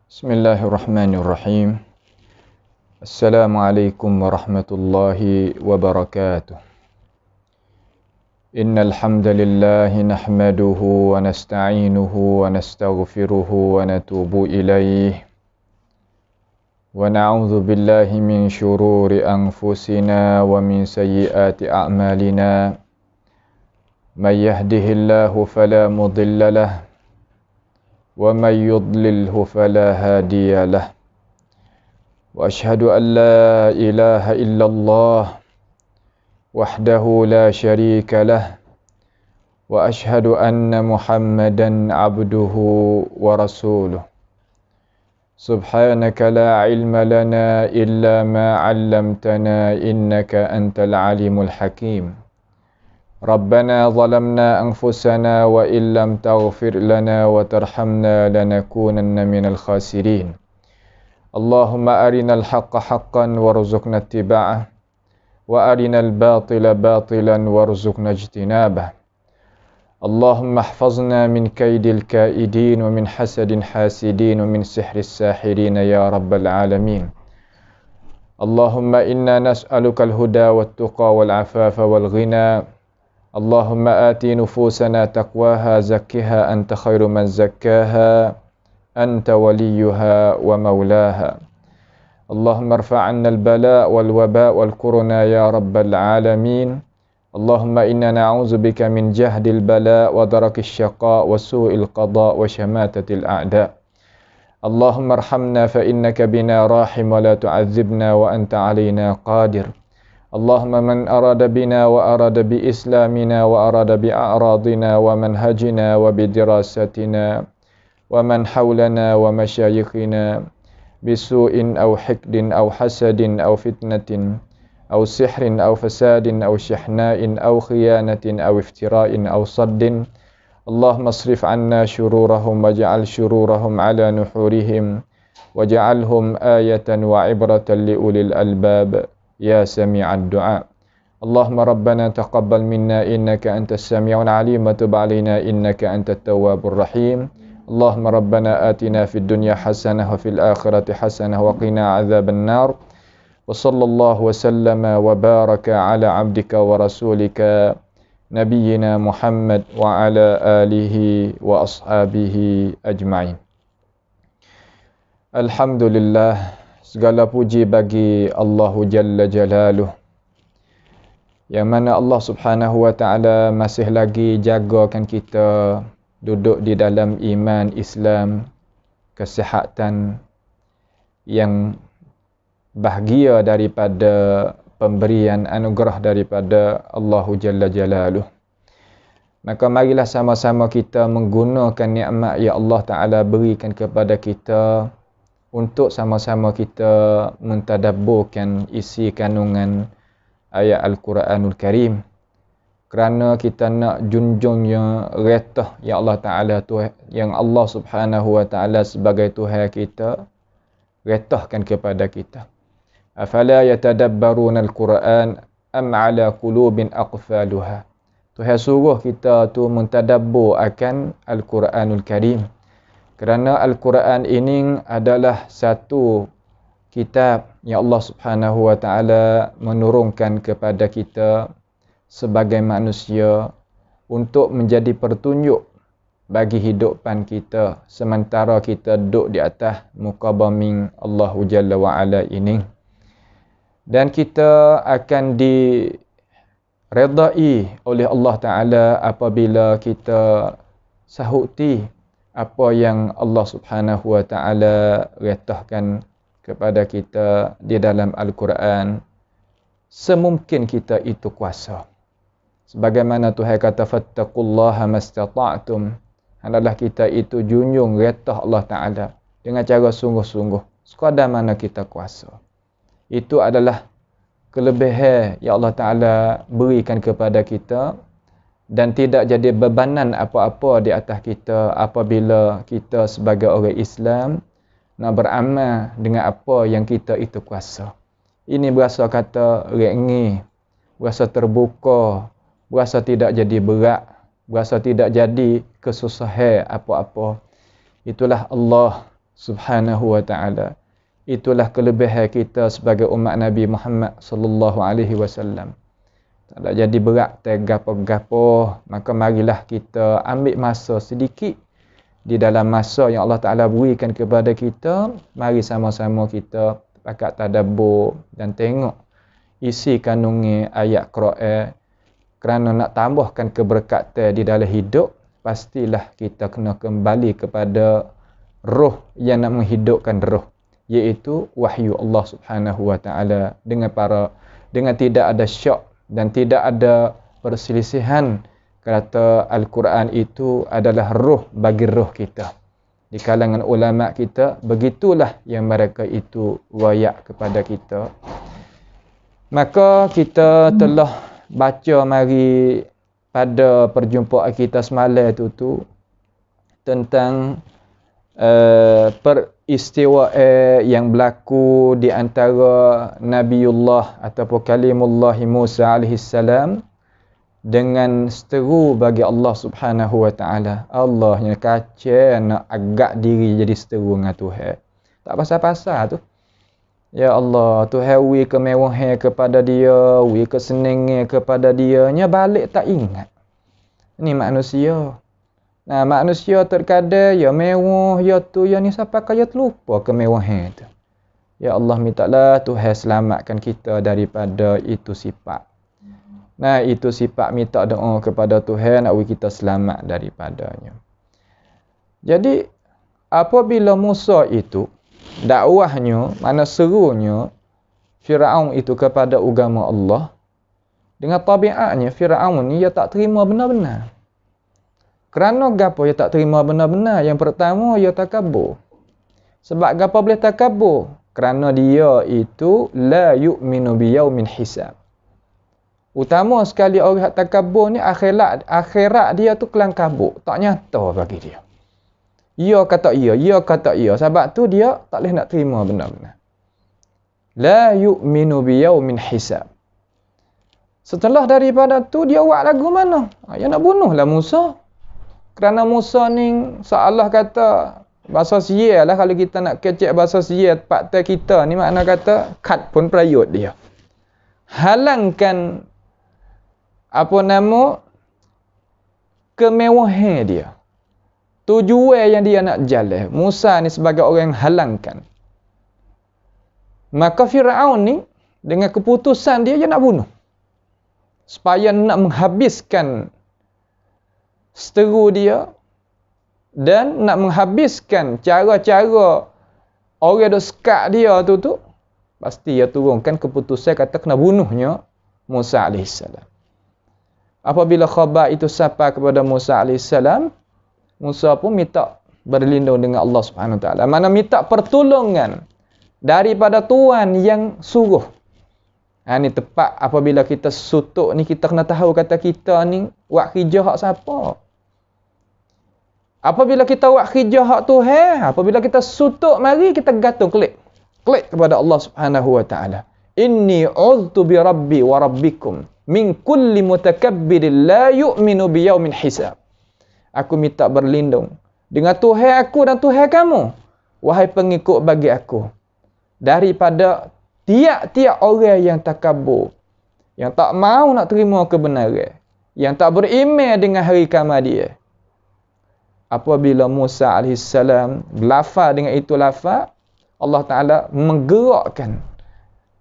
Bismillahirrahmanirrahim. Assalamualaikum warahmatullahi wabarakatuh. Innal hamdalillah nahmaduhu wa nasta'inuhu wa nastaghfiruhu wa natubu ilayh. Wa na'udzu billahi min syururi anfusina wa min sayyiati a'malina. May yahdihillahu fala mudilla lahu wa may yudlilhu fala hadiya lahu. Wa ashhadu an la ilaha illallah wahdahu la syarika lah wa ashhadu anna Muhammadan abduhu wa rasuluh. Subhanaka la ilma lana illa ma 'allamtana innaka antal alimul hakim. Rabbana zalamna anfusana wa illam taghfir lana wa tarhamna lanakunanna minal khasirin. Allahumma arinal haqqa haqqan warzuqna ittiba'ah wa arinal batila batilan warzuqna ijtinabah. Allahumma ihfazna min kaidil kaidin wa min hasadin hasidin wa min sihris sahirin ya rabbal alamin. Allahumma inna nas'aluka al-huda wat-tuqa wal-afafa wal-ghina. Allahumma ati nufusana taqwaha zakkiha anta khairu man zakkaha anta waliyuha wa maulaha. Allahumma irfa'anna al-bala' wal-waba' wal-kuruna ya rabbal alamin. Allahumma inna na'udzubika min jahdil bala' wa darakis syaqa' wa su'il qada' wa syamatatil a'da'. Allahumma arhamna fa innaka bina rahim wa la tu'adzibna wa anta 'alaina qadir. Allahumma man arada bina wa arada bi islamina wa arada bi a'radina wa manhajina wa bi dirasatina wa man hawlana wa masyayikhina bisu'in aw hikdin aw hasadin aw fitnatin aw sihrin aw fasadin aw syahna'in aw khiyanatin aw iftira'in aw saddin. Allahumma asrif 'anna syururahum waj'al syururahum 'ala nuhurihim waj'alhum ayatan wa 'ibratan li ulil albab. Ya sami'ad du'a. Allahumma rabbana taqabbal minna innaka antas sami'ul 'alim wa tub 'alaina innaka antat tawwabur rahim. Allahumma rabbana atina fid dunya hasanah wa fil akhirati hasanah wa qina 'adzaban nar. Wa sallallahu wa sallama wa baraka ala 'abdika wa rasulika nabiyyina Muhammad wa ala alihi wa ashabihi ajma'in. Alhamdulillah, segala puji bagi Allah Jalla Jalaluh, yang mana Allah Subhanahu wa ta'ala masih lagi jagakan kita duduk di dalam iman Islam, kesihatan, yang bahagia daripada pemberian anugerah daripada Allah Jalla Jalaluh. Maka marilah sama-sama kita menggunakan nikmat yang Allah Ta'ala berikan kepada kita untuk sama-sama kita mentadabburkan isi kandungan ayat Al-Quranul Karim. Kerana kita nak junjungnya retah yang Allah Ta'ala yang Allah Subhanahu wa ta'ala sebagai Tuhan kita retahkan kepada kita. Afala yatadabbaruna al-Quran am ala qulubin aqfaluha. Tuhan suruh kita tu mentadabbur akan Al-Quranul Karim. Kerana Al-Quran ini adalah satu kitab yang Allah Subhanahu wa ta'ala menurunkan kepada kita sebagai manusia untuk menjadi pertunjuk bagi hidupan kita sementara kita duduk di atas muka bumi Allah Jalla wa Ala ini. Dan kita akan diredai oleh Allah Ta'ala apabila kita sahuti apa yang Allah Subhanahu wa ta'ala retahkan kepada kita di dalam Al-Quran semungkin kita itu kuasa. Sebagaimana Tuhan kata fattaqullaha mastata'tum, hendaklah kita itu junjung retah Allah Ta'ala dengan cara sungguh-sungguh sekadar mana kita kuasa. Itu adalah kelebihan yang Allah Ta'ala berikan kepada kita dan tidak jadi bebanan apa-apa di atas kita apabila kita sebagai orang Islam nak beramal dengan apa yang kita itu kuasa. Ini berasa kata ringan, berasa terbuka, berasa tidak jadi berat, berasa tidak jadi kesusahan apa-apa. Itulah Allah Subhanahu wa ta'ala. Itulah kelebihan kita sebagai umat Nabi Muhammad sallallahu alaihi wasallam. Tak ada jadi berat gapo-gapo, maka marilah kita ambil masa sedikit di dalam masa yang Allah Ta'ala berikan kepada kita. Mari sama-sama kita pakat tadabbur dan tengok isi kandungan ayat Quran. Kerana nak tambahkan keberkatan di dalam hidup, pastilah kita kena kembali kepada roh yang nak menghidupkan roh, iaitu wahyu Allah Subhanahu wa ta'ala, dengan tidak ada syak dan tidak ada perselisihan. Kata Al-Quran itu adalah roh bagi roh kita. Di kalangan ulama kita, begitulah yang mereka itu wayak kepada kita. Maka kita telah baca mari pada perjumpaan kita semalam tu tentang peristiwaan yang berlaku di antara Nabiullah ataupun Kalimullah Musa alaihissalam dengan seteru bagi Allah Subhanahu wa ta'ala. Allah yang kacau nak agak diri jadi seteru dengan Tuhan. Tak pasal-pasal tu. Ya Allah, Tuhan wi kemewahan kepada dia, wi kesenangan kepada dia, nya balik tak ingat. Ini manusia. Nah, manusia terkadang ya mewah, ya tu, ya ni sampai kaya terlupa kemewahan tu. Ya Allah, mintalah Tuhan selamatkan kita daripada itu sifat. Nah, itu sifat minta doa kepada Tuhan nak kita selamat daripadanya. Jadi, apabila Musa itu, dakwahnya, mana serunya Firaun itu kepada agama Allah, dengan tabiatnya Firaun ni dia tak terima benar-benar. Kerana gapo dia tak terima benar-benar? Yang pertama, dia takabur. Sebab gapo boleh takabur? Kerana dia itu la yu'minu biyaumin hisab. Utama sekali orang yang takabur ni akhirat dia tu kelang kabut, tak nyata bagi dia. Ya kata iya. Sebab tu dia tak boleh nak terima benar-benar. La yu'minu biyaumin hisab. Setelah daripada tu dia buat lagu mana? Dia nak bunuhlah Musa. Kerana Musa ni seolah kata bahasa siya lah, kalau kita nak kecek bahasa siya tempat kita ni makna kata kat pun perayut dia. Halangkan kemewahan dia. Tujuan yang dia nak jalan. Musa ni sebagai orang yang halangkan. Maka Firaun ni dengan keputusan dia nak bunuh. Supaya nak menghabiskan seteru dia dan nak menghabiskan cara-cara orang yang sekat dia tu pasti dia turunkan keputusan kata kena bunuhnya Musa AS. Apabila khabar itu sampai kepada Musa AS, Musa pun minta berlindung dengan Allah Subhanahu Wa Taala. Mana minta pertolongan daripada Tuhan yang suruh. Ini tepat apabila kita sutuk ni kita kena tahu kata kita ni buat kerja hak siapa. Apabila kita buat kerja hak Tuhan, apabila kita sutuk mari kita gantung klik kepada Allah Subhanahu Wa Taala. Inni uztu bi rabbi wa rabbikum min kulli mutakabbirin la yu'minu biyaumin hisab. Aku minta berlindung dengan Tuhan aku dan Tuhan kamu, wahai pengikut bagi aku, daripada tiap-tiap orang yang takabur, yang tak mau nak terima kebenaran, yang tak beriman dengan hari kiamat dia. Apabila Musa AS berlafaz dengan itu lafaz, Allah Ta'ala menggerakkan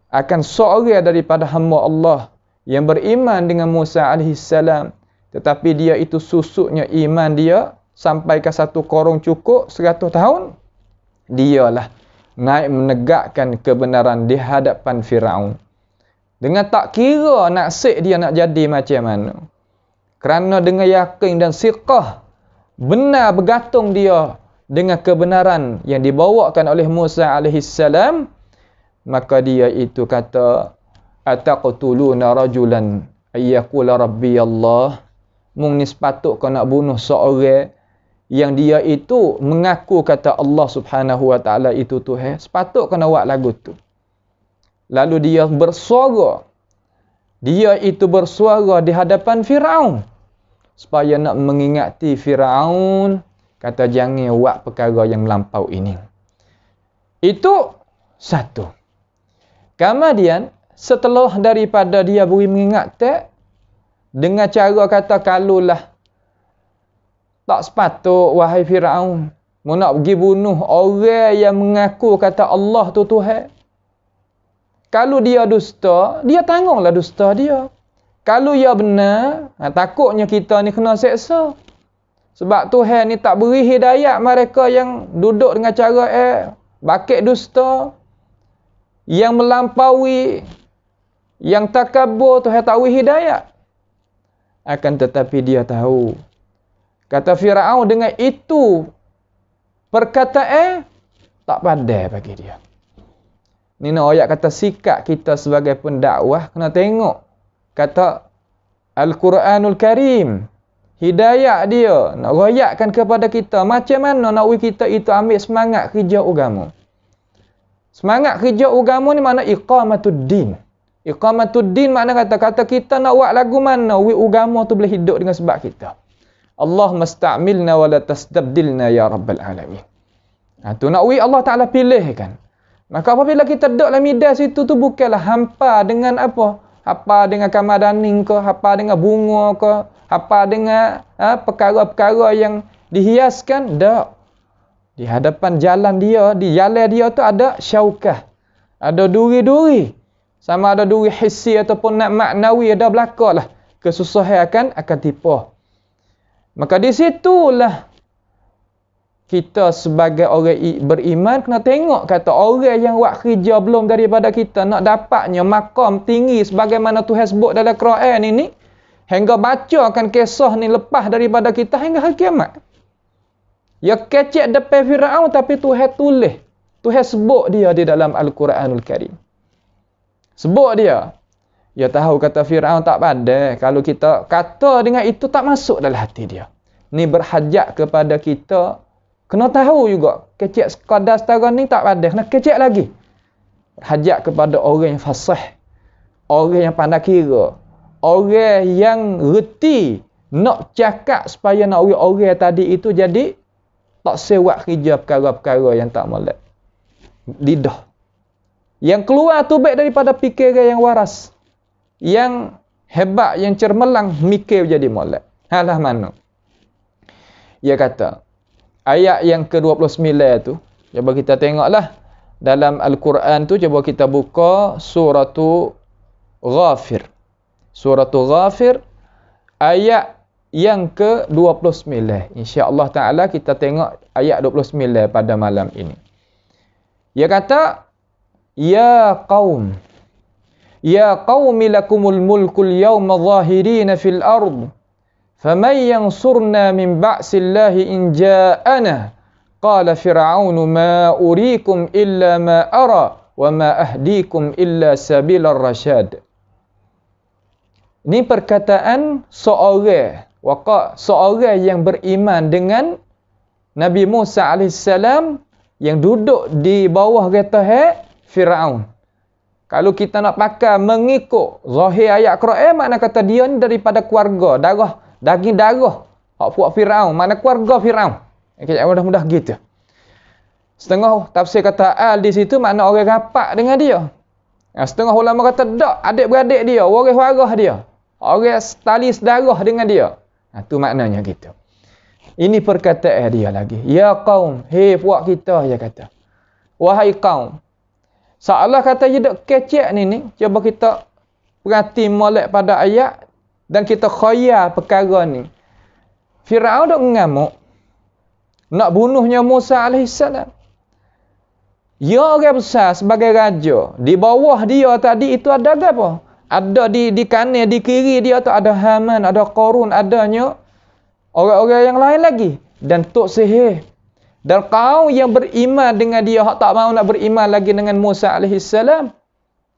akan seorang daripada hamba Allah yang beriman dengan Musa AS, tetapi dia itu susuknya iman dia sampai ke satu korong cukup 100 tahun, dialah naik menegakkan kebenaran di hadapan Firaun. Dengan tak kira nasib dia nak jadi macam mana. Kerana dengan yakin dan siqah, benar bergantung dia dengan kebenaran yang dibawakan oleh Musa AS, maka dia itu kata, ataqtuluna rajulan ayyakula rabbi Allah. Mung ni sepatut kau nak bunuh seorang yang dia itu mengaku kata Allah Subhanahu Wa Taala itu Tuhan. Sepatut kau nak buat lagu tu. Lalu dia bersuara. Dia itu bersuara di hadapan Firaun supaya nak mengingati Firaun, kata jangan buat perkara yang melampau ini. Itu satu. Kemudian setelah daripada dia beri mengingat dengan cara kata kalulah tak sepatut wahai Firaun mu nak pergi bunuh orang yang mengaku kata Allah tu Tuhan. Kalau dia dusta, dia tanggunglah dusta dia. Kalau dia benar, takutnya kita ni kena seksa. Sebab Tuhan ni tak beri hidayat mereka yang duduk dengan cara bakit dusta, yang melampaui, yang takabur, Tuhan tak beri hidayat. Akan tetapi dia tahu. Kata Firaun dengan itu perkataan tak pandai bagi dia. Ni nak ayat kata sikap kita sebagai pendakwah kena tengok. Kata Al-Quranul Karim. Hidayah dia nak royakkan kepada kita. Macam mana nak kita itu ambil semangat kerja agama. Semangat kerja agama ni makna iqamatuddin. Iqamatuddin makna kata kita nak buat lagu mana agama tu boleh hidup dengan sebab kita. Allah musta'milna wa la tastabdilna ya Rabbal Alamin. Tu nak Allah Ta'ala pilih kan. Maka apabila kita duduk dalam midas itu tu bukanlah hampa dengan apa? Hampa dengan kamar daning ke, hampa dengan bunga ke, hampa dengan perkara-perkara yang dihiaskan. Tak. Di hadapan jalan dia, di jalan dia tu ada syaukah. Ada duri-duri. Sama ada duri hissi ataupun nak maknawi ada belakalah. Kesusahan akan tipu. Maka di situlah kita sebagai orang beriman kena tengok kata orang yang buat kerja belum daripada kita nak dapatnya makam tinggi sebagaimana Tuhan sebut dalam Quran ini hingga bacakan kisah ni lepas daripada kita hingga hari kiamat. Ya kecek depan Firaun tapi Tuhan tulis. Tuhan sebut dia di dalam Al-Quranul Karim. Sebut dia. Dia tahu kata Firaun tak pandai. Kalau kita kata dengan itu tak masuk dalam hati dia. Ni berhajat kepada kita. Kena tahu juga. Kecek sekadar setara ni tak pandai. Kena kecek lagi. Berhajat kepada orang yang fasih. Orang yang pandai kira. Orang yang reti. Nak cakap supaya nak orang tadi itu jadi tak sewak kerja perkara-perkara yang tak molek. Lidah. Yang keluar tu baik daripada fikiran yang waras. Yang hebat, yang cermelang, mikir jadi molek. Halah mana? Dia kata, ayat yang ke-29 tu, cuba kita tengoklah. Dalam Al-Quran tu, cuba kita buka Suratul Ghafir. Suratul Ghafir, ayat yang ke-29. InsyaAllah Ta'ala kita tengok ayat 29 pada malam ini. Dia kata, Ya qaumi lakumul mulkul yawma zahirina fil ard. Faman yansurna min ba'sillahi in ja'ana. Qala Fir'aunu ma urikum illa ma ara. Wa ma ahdikum illa sabilar rasyad. Ini perkataan seorang yang beriman dengan Nabi Musa AS yang duduk di bawah kereta Firaun. Kalau kita nak pakai mengikut zahir ayat Quran, makna kata dia ni daripada keluarga, daging darah hak puak Firaun, mana keluarga Firaun. Okey, mudah-mudah gitu. Setengah tafsir kata al di situ makna orang rapat dengan dia. Setengah ulama kata tak, adik-beradik dia, waris-waris dia. Orang tali sedarah dengan dia. Tu maknanya gitu. Ini perkataan dia lagi. Ya qaum, hei puak kita, dia kata. Wahai kaum. Seolah kata dia duk kecek ni, cuba kita perhati molek pada ayat dan kita khayal perkara ni. Firaun duk mengamuk nak bunuhnya Musa AS. Dia orang besar sebagai raja. Di bawah dia tadi itu ada apa? Ada di kanan, di kiri dia tu ada Haman, ada Qarun, adanya orang-orang yang lain lagi. Dan Tok Sihir. Dan kaum yang beriman dengan dia, hak tak mau nak beriman lagi dengan Musa AS,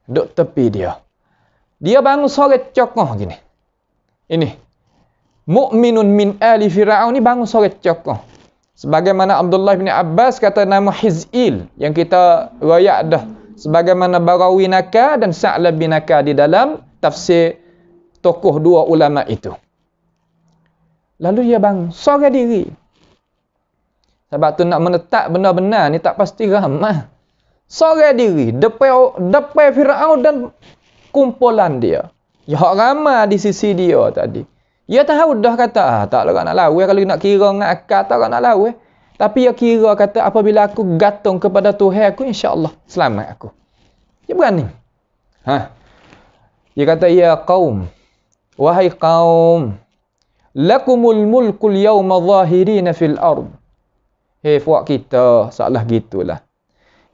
duk tepi dia. Dia bangun sore cokoh gini. Ini. Mu'minun min ali Fir'aun ni bangun sore cokoh. Sebagaimana Abdullah bin Abbas kata nama Hiz'il. Yang kita rayak dah. Sebagaimana Barawi Naka dan Sa'lab bin Naka di dalam tafsir tokoh dua ulama itu. Lalu dia bangun sore diri. Sebab tu nak menetap benar-benar ni tak pasti ramah. Seorang diri depan Firaun dan kumpulan dia. Ya hak ramai di sisi dia tadi. Dia tahu dah kata, tak nak lawan kalau nak kira dengan akal tak nak lawan. Tapi dia kira kata apabila aku gantung kepada Tuhan aku, insya-Allah selamat aku. Dia berani. Dia kata, ya qaum, wahai kaum, lakumul mulkul yawma zahirina fil ard. Hei puak kita, salah gitulah.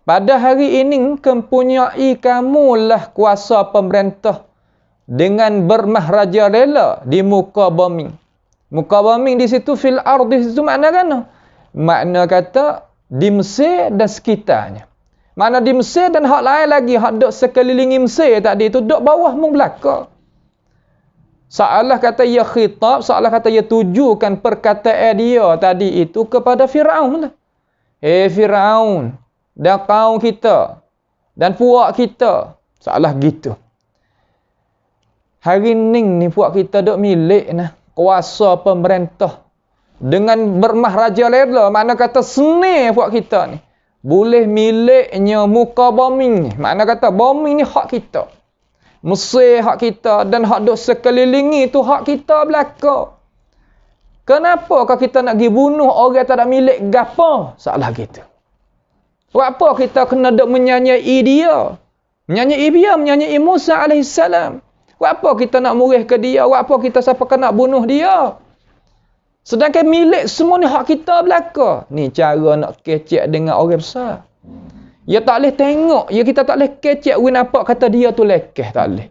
Pada hari ini mempunyai kamulah kuasa pemerintah dengan bermahraja rela di muka bumi. Muka bumi di situ fil ard, di situ makna kan? Makna kata di Mesir dan sekitarnya. Makna di Mesir dan hak lain lagi, hak duk sekelilingi Mesir tadi itu duk bawah mung belaka. Seolah kata ia khitab, seolah kata ia tujukan perkataan dia tadi itu kepada Firaun lah. Hei Firaun dan kaum kita dan puak kita, seolah gitu. Hari ni puak kita duk milik nah kuasa pemerintah dengan bermahraja rela, makna kata seni puak kita ni. Boleh miliknya muka bumi ni. Makna kata bumi ni hak kita. Mesir hak kita dan hak duk sekelilingi tu hak kita belaka. Kenapa kalau kita nak pergi bunuh orang tak ada milik gapo? Salah gitu. Buat apa kita kena duk menyanyai dia? Menyanyai dia, menyanyai Musa alaihissalam. Buat apa kita nak murih ke dia? Buat apa kita siapa kena bunuh dia? Sedangkan milik semua ni hak kita belaka. Ni cara nak kecek dengan orang besar. Ya tak boleh tengok. Ya kita tak boleh kecek. Win apa kata dia tu lekeh. Tak boleh.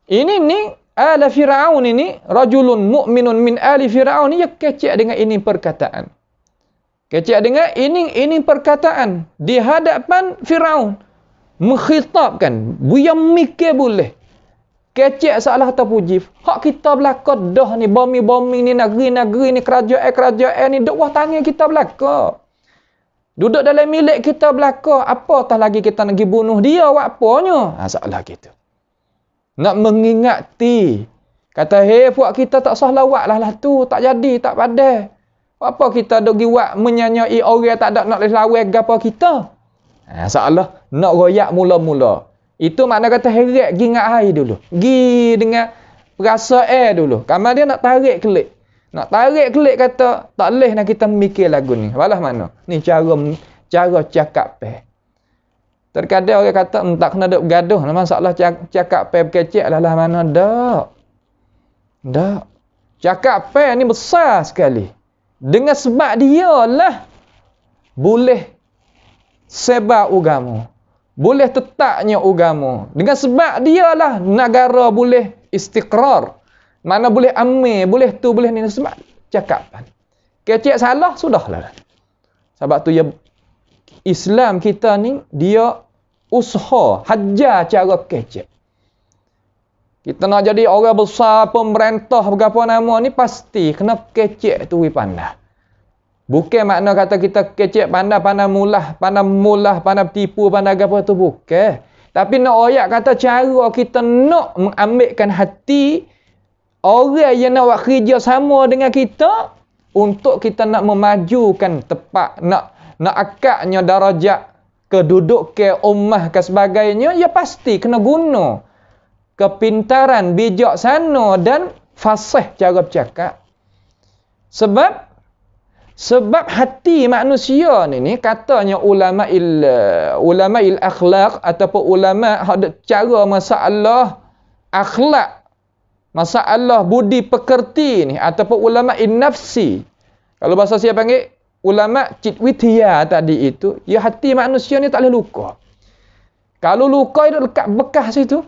Ini ni. Ala Fir'aun ini. Rajulun mu'minun min ali Fir'aun ni. Ya kecek dengan ini perkataan. Kecek dengan ini perkataan. Di hadapan Fir'aun. Mengkhitabkan. Buya mikir boleh. Kecek salah atau puji. Hak kita belaka dah ni. Bumi-bumi ni, negeri-negeri ni, kerajaan-kerajaan ni. Duk wah tangan kita belaka. Duduk dalam milik kita belaka. Apatah lagi kita nak pergi bunuh dia. Buat apanya? Salah gitu. Nak mengingati. Kata, hei puak kita tak sah lawak lah tu. Tak jadi, tak padai. Apa kita duk pergi buat menyanyai orang tak ada nak lawan gapa kita? Salah. Nak royak mula-mula. Itu makna kata heret pergi dengan air dulu. Pergi dengan perasaan dulu. Kamar dia nak tarik kelik. Nak tarik kelik kata, tak boleh nak kita mikir lagu ni. Walah mana? Ni cara cakap pe. Terkadang orang kata, tak kena duk bergaduh. Masalah cakap pe berkecek lah mana. Tak. Cakap pe ni besar sekali. Dengan sebab dia lah boleh sebar agama. Boleh tetapnya agama. Dengan sebab dia lah negara boleh istiqrar. Mana boleh amir, boleh tu, boleh ni. Sebab cakapan. Kecek salah, sudahlah. Sebab tu ya, Islam kita ni, dia usaha, hajar cara kecek. Kita nak jadi orang besar, pemerintah, berapa nama ni, pasti kena kecek tu pandai. Bukan makna kata kita kecek pandai mulah, pandai tipu, pandai apa tu, bukan. Tapi nak ayat kata cara kita nak mengambilkan hati orang yang nak buat kerja sama dengan kita untuk kita nak memajukan tepat, nak akaknya darajat kedudukan ummah ke sebagainya, ya pasti kena guna kepintaran, bijaksana dan fasih cara bercakap. Sebab hati manusia ni katanya ulama il akhlak ataupun ulama cara masalah akhlak, masalah budi pekerti ni ataupun ulama in nafsi. Kalau bahasa saya panggil ulama citwitya tadi itu, ya hati manusia ni tak boleh luka. Kalau luka itu lekat bekas situ.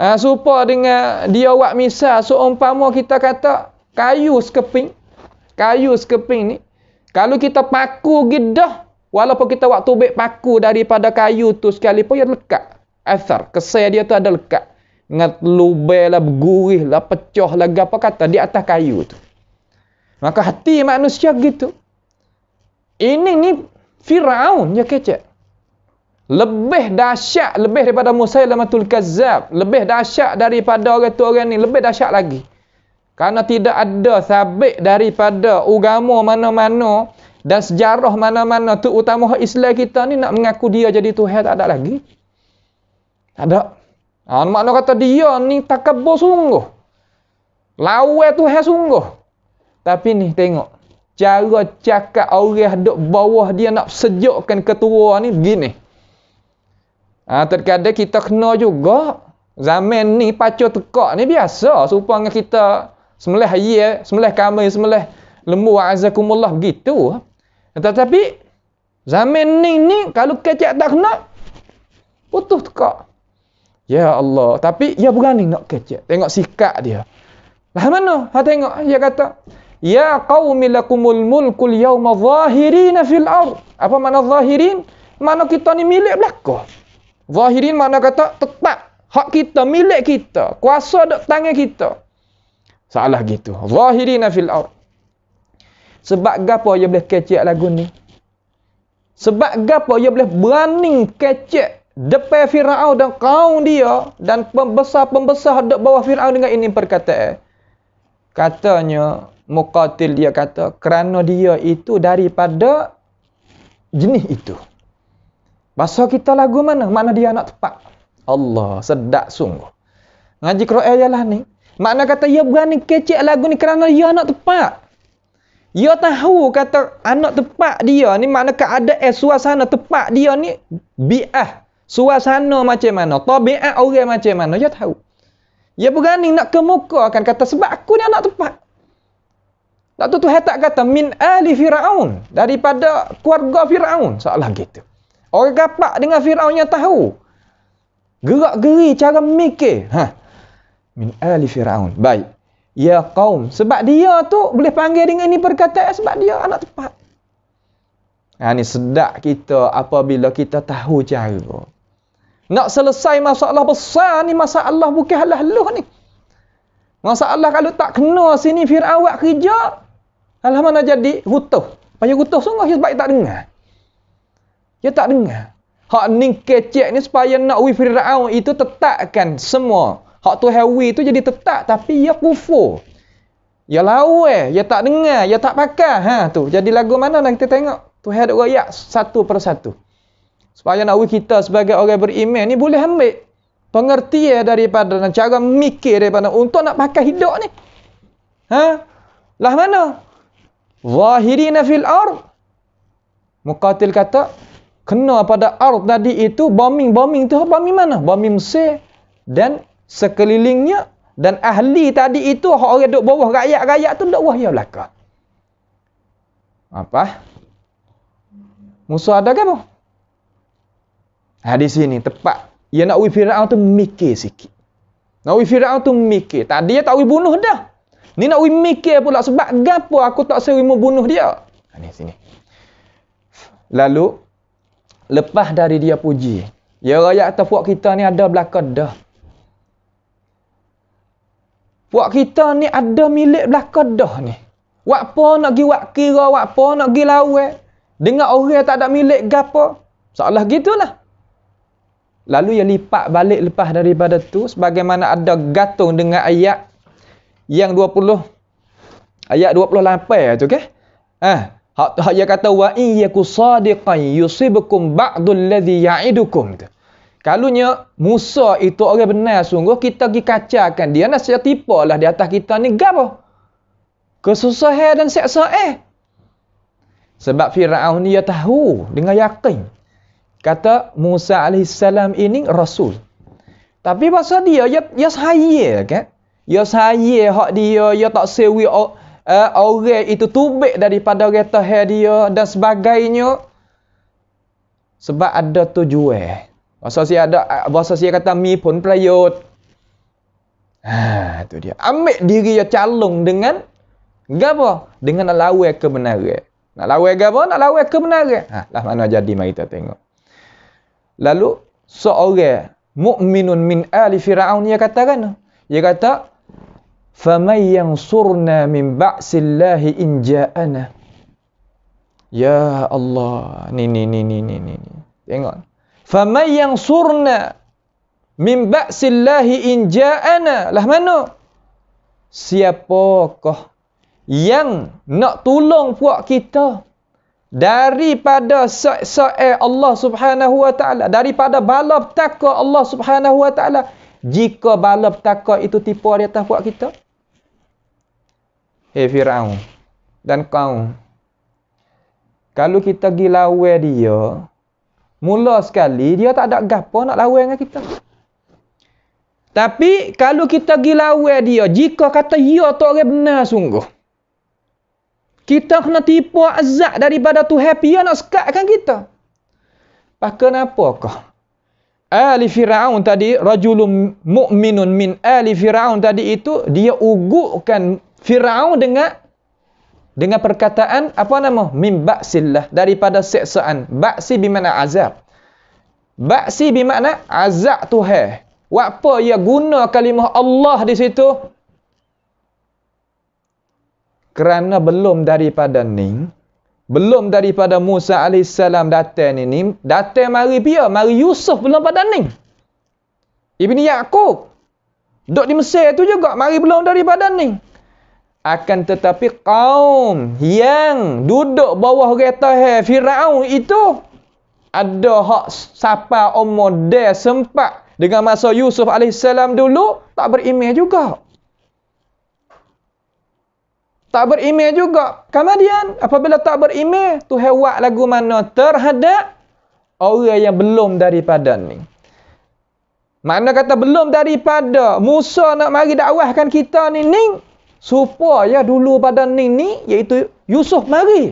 Supaya dengan dia buat misal seumpama kita kata kayu sekeping ni, kalau kita paku gidah, walaupun kita buat tubik paku daripada kayu tu sekalipun, ia lekat. Asar, kesai dia tu ada lekat. Dengan lubai lah, bergurih lah, pecah lah, apa kata, di atas kayu tu. Maka hati manusia gitu. Ini ni Firaun je kecek. Lebih dahsyat, lebih daripada Musailamatul Kazzab. Lebih dahsyat daripada orang ni, lebih dahsyat lagi. Karena tidak ada sabit daripada agama mana-mana Dan sejarah mana-mana tu utama Islam kita ni nak mengaku dia jadi Tuhan tak ada lagi. Tak ada. Makna kata dia ni takabur sungguh. Lawa Tuhan sungguh. Tapi ni tengok. Cara cakap orang duduk bawah dia nak sejukkan ketua ni begini. Terkadang kita kena juga. Zaman ni pacu tekak ni biasa. Supaya kita sembelih ayat, sembelih kami, sembelih lembu azakumullah begitu. Tetapi zaman ni kalau kecek tak kena putus tekak. Ya Allah, tapi dia berani nak kecek. Tengok sikap dia. Lah mana? Tengok dia kata, ya qaumi lakumul mulkul yawma zahirina fil ard. Apa makna zahirin? Mana kita ni milik belaka. Zahirin makna kata tetap hak kita, milik kita, kuasa duk tangan kita. Salah gitu. Zahirina fil ard. Sebab gapo dia boleh kecek lagu ni? Sebab gapo dia boleh berani kecek depan Firaun dan kaum dia dan pembesar-pembesar duk bawah Firaun dengan ini perkataan. Katanya Muqatil dia kata kerana dia itu daripada jenis itu. Bahasa kita lagu mana? Mana dia nak tepat? Allah, sedap sungguh. Ngaji Quran ialah ni. Makna kata dia berani kecek lagu ni kerana dia nak tepat. Dia tahu kata anak tepat dia ni makna keadaan suasana tepat dia ni bi'ah. Suasana macam mana, tabiat orang macam mana, dia tahu. Dia berani nak kemukakan kata sebab aku ni anak tepat. Tak tu Tuhan tak kata min ali Firaun, daripada keluarga Firaun, seolah gitu. Orang kapak dengan Firaun yang tahu. Gerak-geri cara mikir. Min ali Firaun. Baik. Ya kaum. Sebab dia tu boleh panggil dengan ini perkataan sebab dia anak tepat. Ni sedap kita apabila kita tahu cara. Nak selesai masalah besar ni, masalah bukan halah-haluh ni. Masalah kalau tak kena sini Firaun buat kerja, alah mana jadi rutuh. Payah rutuh sungguh sebab dia tak dengar. Dia tak dengar. Hak ni kecek ni supaya nak Firaun itu tetapkan semua. Hak tu hawi tu jadi tetap tapi ia kufur. Ia lawa, ia tak dengar, ia tak pakai. Tu. Jadi lagu mana nak kita tengok? Tuhan ada royak satu persatu. Supaya nak kita sebagai orang beriman ni boleh ambil pengertian daripada cara mikir daripada untuk nak pakai hidup ni. Lah mana? Zahirina fil ard. Muqatil kata kena pada ard tadi itu bombing tu bombing mana? Bombing Mesir dan sekelilingnya dan ahli tadi itu orang duduk bawah rakyat-rakyat tu duduk wahya belaka. Apa? Musa ada ke apa? Di sini tepat. Dia nak Firaun tu mikir sikit. Nak Firaun tu mikir. Tadi dia tak bunuh dah. Ni nak mikir pula sebab gapo aku tak seru mau bunuh dia. Ni sini. Lalu lepas dari dia puji. Ya rakyat kata puak kita ni ada belaka dah. Puak kita ni ada milik belaka dah ni. Wak apa nak pergi wak kira, wak apa nak pergi lawak. Dengar orang tak ada milik gapo. Seolah gitulah. Lalu ia lipat balik lepas daripada tu sebagaimana ada gantung dengan ayat yang 20 ayat 28 tu ke? Hak dia kata wa in yaku sadiqan yusibukum ba'dul ladzi ya'idukum tu. Kalunya Musa itu orang benar sungguh, kita pergi kacakan dia nak saya tipalah di atas kita ni gapo? Kesusahan dan seksa Sebab Firaun dia tahu dengan yakin. Kata Musa alaihissalam ini rasul. Tapi pasal dia saya kan? Dia saya hak dia tak sewi orang itu tubik daripada orang Tuhan dia dan sebagainya. Sebab ada tujuan. Bahasa saya kata mi pun prayot. Tu dia. Ambil diri dia calung dengan gapo? Dengan nak lawan kebenaran. Nak lawan gapo? Nak lawan kebenaran. Lah mana jadi mari kita tengok. Lalu seorang mukminun min ali Firaun dia katakan. Dia kata faman yansurna min ba'sillahi in ja'ana. Ya Allah, ni. Tengok. Faman yansurna min ba'sillahi in ja'ana. Lah mana? Siapakah yang nak tolong puak kita daripada seksa Allah Subhanahu wa taala, daripada bala petaka Allah Subhanahu wa taala, jika bala petaka itu tipu di atas buat kita. Firaun dan kaum, kalau kita pergi lawan dia, mula sekali dia tak ada gapo nak lawan dengan kita. Tapi kalau kita pergi lawan dia, jika kata ya tu orang benar sungguh, kita kena tipu azab daripada Tuhan, dia nak sekatkan kita. Pak kenapakah Ali Firaun tadi, rajulun mu'minun min Ali Firaun tadi itu, dia ugukkan Firaun dengan perkataan apa nama? Min ba'sillah, daripada seksaan. Ba'si bermakna azab. Ba'si bermakna azab Tuhan. Apa ia guna kalimah Allah di situ? Kerana belum daripada Musa AS datang ni, datang mari Yusuf belum pada ni. Ibni Yaqub duduk di Mesir tu juga, mari belum daripada ni. Akan tetapi kaum yang duduk bawah kereta Firaun itu, ada hak siapa umur dia sempat dengan masa Yusuf AS dulu, tak beriman juga. Tak beriman juga. Kemudian apabila tak beriman, Tuhan buat lagu mana terhadap orang yang belum daripada ni. Makna kata belum daripada Musa nak mari dakwahkan kita ni, supaya dulu pada ni iaitu Yusuf mari.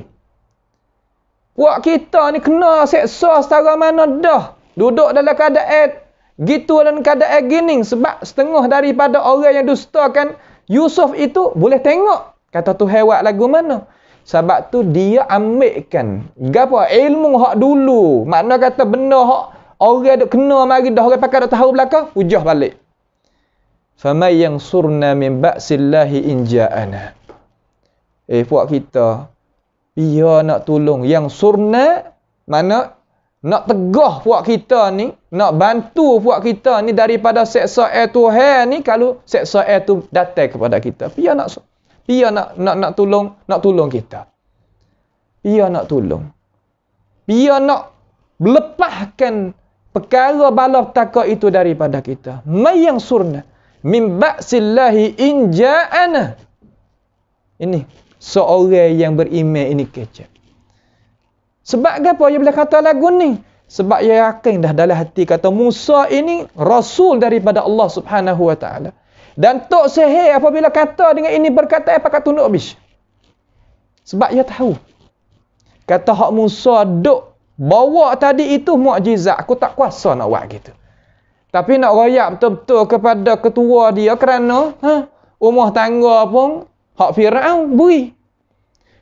Puak kita ni kena seksa setara mana dah. Duduk dalam keadaan gitu dan keadaan gini. Sebab setengah daripada orang yang dustakan Yusuf itu boleh tengok. Kata Tuhan buat lagu mana. Sebab tu dia ambilkan apa ilmu hak dulu. Makna kata benda hak orang duk kena mari dah, orang pakai dah tahu belakang, hujah balik. Famay yansurna min ba'sillahi in ja'ana. Puak kita, dia nak tolong. Yang surna, mana nak tegah puak kita ni, nak bantu puak kita ni daripada seksa Tuhan ni, kalau seksa tu datang kepada kita. Dia nak tolong kita. Dia nak tolong. Dia nak melepaskan perkara bala petaka itu daripada kita. May yansurna min ba'sillahi in ja'ana. Ini seorang yang beriman ini kecil. Sebab apa dia boleh kata lagu ni? Sebab dia yakin dah dalam hati kata Musa ini rasul daripada Allah Subhanahu wa taala. Dan tok sihir apabila kata dengan ini berkata pakat tunduk habis. Sebab dia tahu kata hak Musa duk bawa tadi itu mukjizat, aku tak kuasa nak buat gitu. Tapi nak royak betul-betul kepada ketua dia kerana rumah tangga pun hak Firaun bui.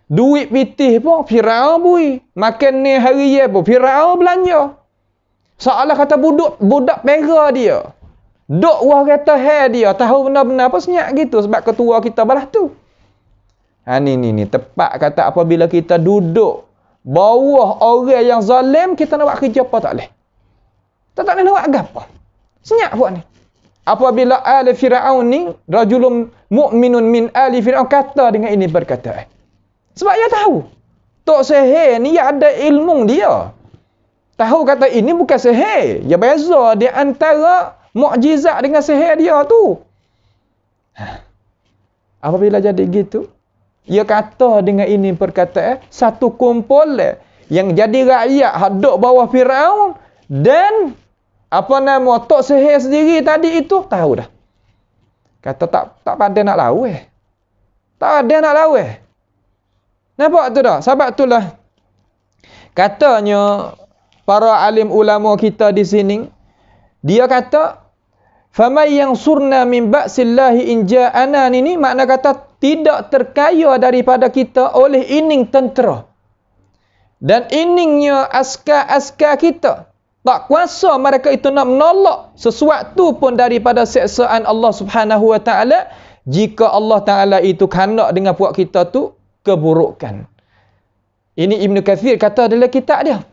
Duit pitih pun Firaun bui. Makan ni hari ye pun Firaun belanja. Seolah kata budak pera dia. Duk wah kata dia tahu benar-benar apa senyap gitu sebab ketua kita balas tu. Ni tepat kata apabila kita duduk bawah orang yang zalim, kita nak buat kerja apa tak boleh. Tak boleh nak buat apa. Senyap buat ni. Apabila Ali Firaun ni, rajulun mu'minun min Ali Firaun, kata dengan ini berkata. Sebab dia tahu. Tok sihir ni ada ilmu dia. Tahu kata ini bukan sihir. Dia beza di antara mukjizat dengan sihir dia tu. Apabila jadi gitu, dia kata dengan ini berkata, satu kumpulan yang jadi rakyat haduk bawah Firaun dan apa nama tok sihir sendiri tadi itu tahu dah. Kata tak pandai nak lawan. Tak ada nak lawan. Nampak tu dah? Sebab itulah katanya para alim ulama kita di sini, dia kata famay yansurna min ba'sillahi in ja'ana ni makna kata tidak terkaya daripada kita oleh ining tentera. Dan iningnya askar-askar kita. Tak kuasa mereka itu nak menolak sesuatu pun daripada seksaan Allah Subhanahu wa taala jika Allah Taala itu khanak dengan puak kita tu keburukan. Ini Ibn Kathir kata dalam kitab dia.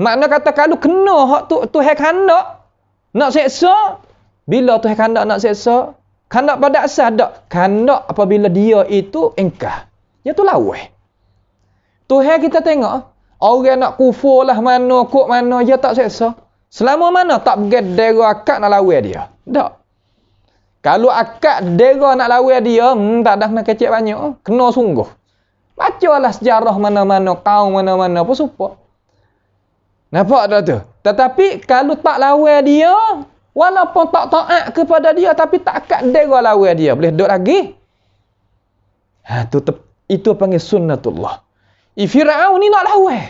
Makna kata kalau kena hak tu Tuhan khanak nak seksa, bila Tuhan khanak nak seksa, khanak pada asal tak? Khanak apabila dia itu engkah. Dia tu lawan. Tuhan kita tengok. Orang nak kufur lah mana, kok mana, dia tak seksa. Selama mana tak bergedera akak nak lawan dia. Tak. Kalau akak dera nak lawan dia, tak ada kena kecek banyak. Kena sungguh. Bacalah sejarah mana-mana, kaum mana-mana pun support. Nampak tak tu? Tetapi kalau tak lawan dia, walaupun tak taat kepada dia, tapi tak akak dera lawan dia, boleh duduk lagi. Itu panggil sunnatullah. Fir'aun ni nak lawan.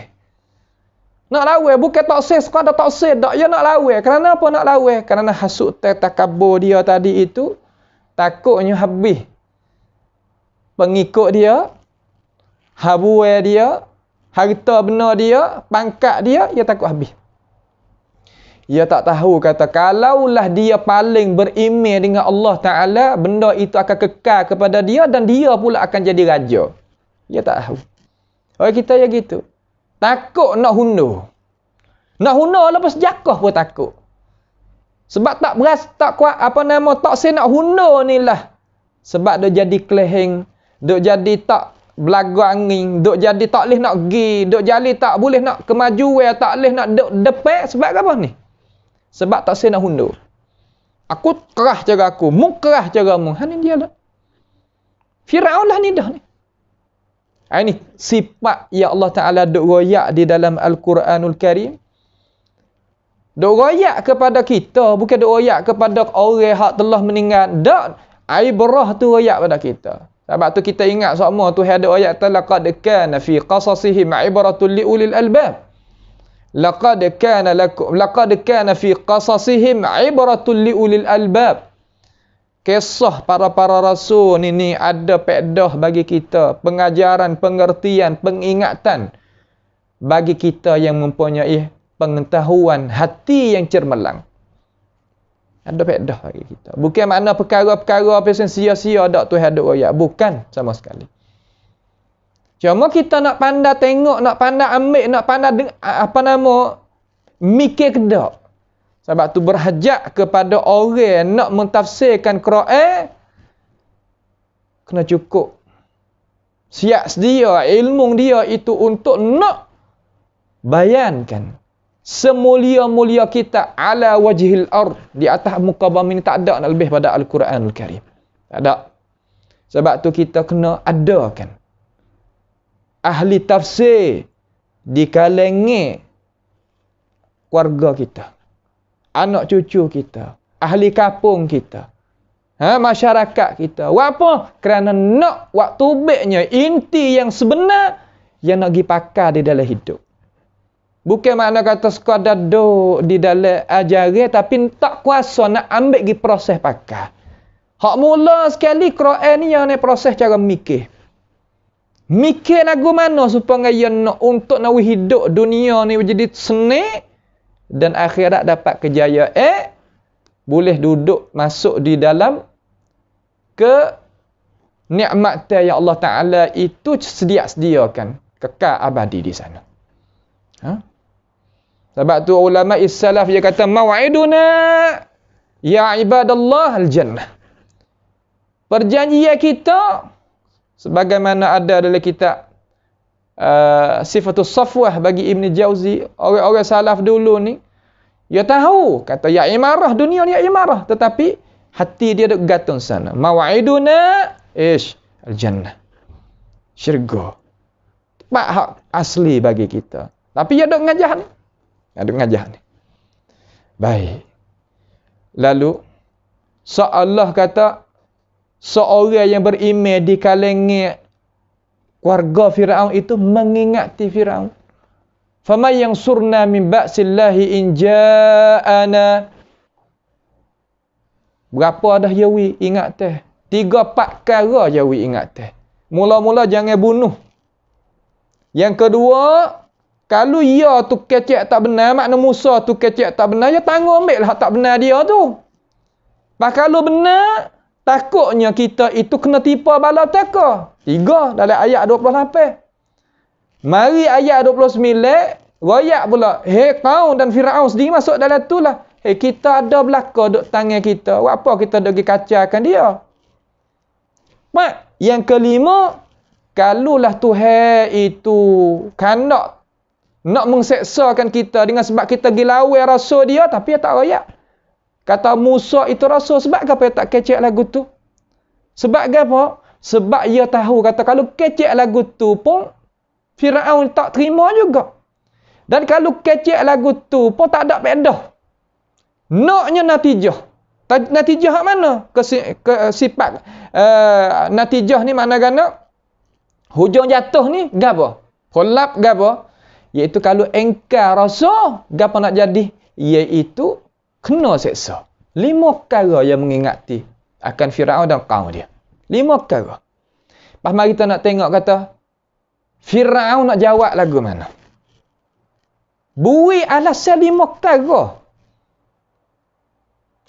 Nak lawan, bukan tak sah, sekadar tak sah. Tak, dia nak lawan. Kerana apa nak lawan? Kerana hasut takabur dia tadi itu, takutnya habis pengikut dia, habuai dia, harta benda dia, pangkat dia takut habis. Dia tak tahu kata, kalaulah dia paling beriman dengan Allah Ta'ala, benda itu akan kekal kepada dia dan dia pula akan jadi raja. Dia tak tahu. Orang kita ya gitu. Takut nak hundur. Nak hundur lepas jakah pun takut. Sebab tak beras, tak kuat, tak saya nak hundur ni lah. Sebab dia jadi keleheng, dia jadi tak belaga angin, dia jadi tak boleh nak pergi, dia jadi tak boleh nak kemajuan, tak boleh nak depan. Sebab apa ni? Sebab tak saya nak hundur. Aku kerah cara aku, mu kerah cara mu. Ni dia lah. Fir'aun lah ni dah ni. Ini sifat yang Allah Ta'ala duk royak di dalam Al-Quranul Karim. Duk royak kepada kita, bukan duk royak kepada orang yang telah meninggal. Tak, ibrah tu royak pada kita. Sebab tu kita ingat semua tu ada ayat laqad kana fi qasasihim ibratul liulil albab. Laqad kana fi qasasihim ibratul liulil albab. Kisah para rasul ini ada pedah bagi kita, pengajaran, pengertian, pengingatan bagi kita yang mempunyai pengetahuan hati yang cermelang. Ada pedah bagi kita. Bukan makna perkara-perkara apa sia-sia dak tu hadap ayat, bukan sama sekali. Cuma kita nak pandai tengok, nak pandai ambil, nak pandai mikir ke dak. Sebab tu berhajat kepada orang nak mentafsirkan Quran, kena cukup siap sedia ilmu dia itu untuk nak bayankan semulia-mulia kita ala wajhil ard, di atas muka bumi ni. Tak ada nak lebih pada Al-Quranul Karim. Tak ada. Sebab tu kita kena adakan ahli tafsir di kalangan keluarga kita, anak cucu kita, ahli kampung kita, masyarakat kita. Apa? Kerana nak waktu baiknya inti yang sebenar yang nak pergi pakar di dalam hidup. Bukan makna kata sekadar duduk di dalam ajaran tapi tak kuasa nak ambil pergi proses pakar. Hak mula sekali Quran ni yang ni proses cara mikir. Mikir lagu mana supaya ia nak untuk nak hidup dunia ni jadi senang dan akhirat dapat kejayaan, boleh duduk masuk di dalam ke nikmat yang Allah Ta'ala itu sediakan kekal abadi di sana. Sebab tu ulama salaf dia kata mau'iduna ya ibadallah al-jannah. Perjanjian kita sebagaimana ada dalam kitab Sifatus Safwah bagi Ibn Jauzi, orang-orang salaf dulu ni, dia tahu, kata ya imarah, dunia ni ya imarah, tetapi hati dia duk gantung sana. Mawa'iduna al-jannah. Syurga. Tempat hak asli bagi kita. Tapi dia duk ngajah ni. Duk ngajah ni. Baik. Lalu Allah kata seorang yang beriman di kalangan keluarga Firaun itu mengingati Firaun. Faman yansurna min ba'sillahi in ja'ana. Berapa dah Yawi ingat teh? 3-4 perkara Yawi ingat teh. Mula-mula jangan bunuh. Yang kedua, kalau ia tu kecek tak benar, makna Musa tu kecek tak benar, ya tanggung ambil lah tak benar dia tu. Pak kalau benar, takutnya kita itu kena tipu bala teka. 3 dalam ayat 28. Mari ayat 29, royak pula. Qaun dan Firaun sendiri masuk dalam tu lah. Kita ada belaka duk tangan kita. Apa kita duk kacaukan dia? Mak, yang kelima, Kalulah Tuhan itu kanak nak mengseksakan kita dengan sebab kita gilawai rasa dia, tapi dia tak royak. Kata Musa itu rasa, sebab apa dia tak kecek lagu tu? Sebab apa? Sebab dia tahu kata kalau kecek lagu tu pun Firaun tak terima juga. Dan kalau kecek lagu tu pun tak ada pedah. Naknya natijah. Natijah hak mana? Sifat natijah ni makna gana hujung jatuh ni gapo? Khulab gapo? Iaitu kalau engkar rasa gapo nak jadi? Iaitu kena seksa. 5 perkara yang mengingati akan Firaun dan kaum dia. 5 perkara. Pas mari kita nak tengok kata Firaun nak jawab lagu mana? Bui alasan 5 perkara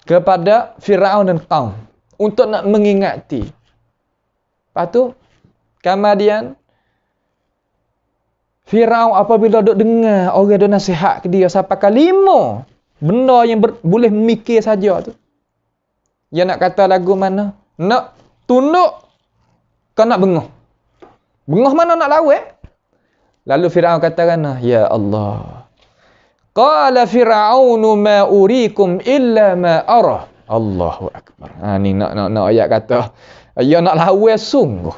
kepada Firaun dan kaum untuk nak mengingati. Lepas tu kemudian Firaun apabila duk dengar orang duk nasihat ke dia sampai ke 5 benda yang boleh mikir saja tu. Dia nak kata lagu mana? Nak tunduk ke nak bengah? Bengah mana nak lawak? Lalu Firaun katakan, ya Allah. Qala Fir'aunu ma urikum illa ma ara. Allahu Akbar. Ni nak ayat kata, ya nak lawan sungguh.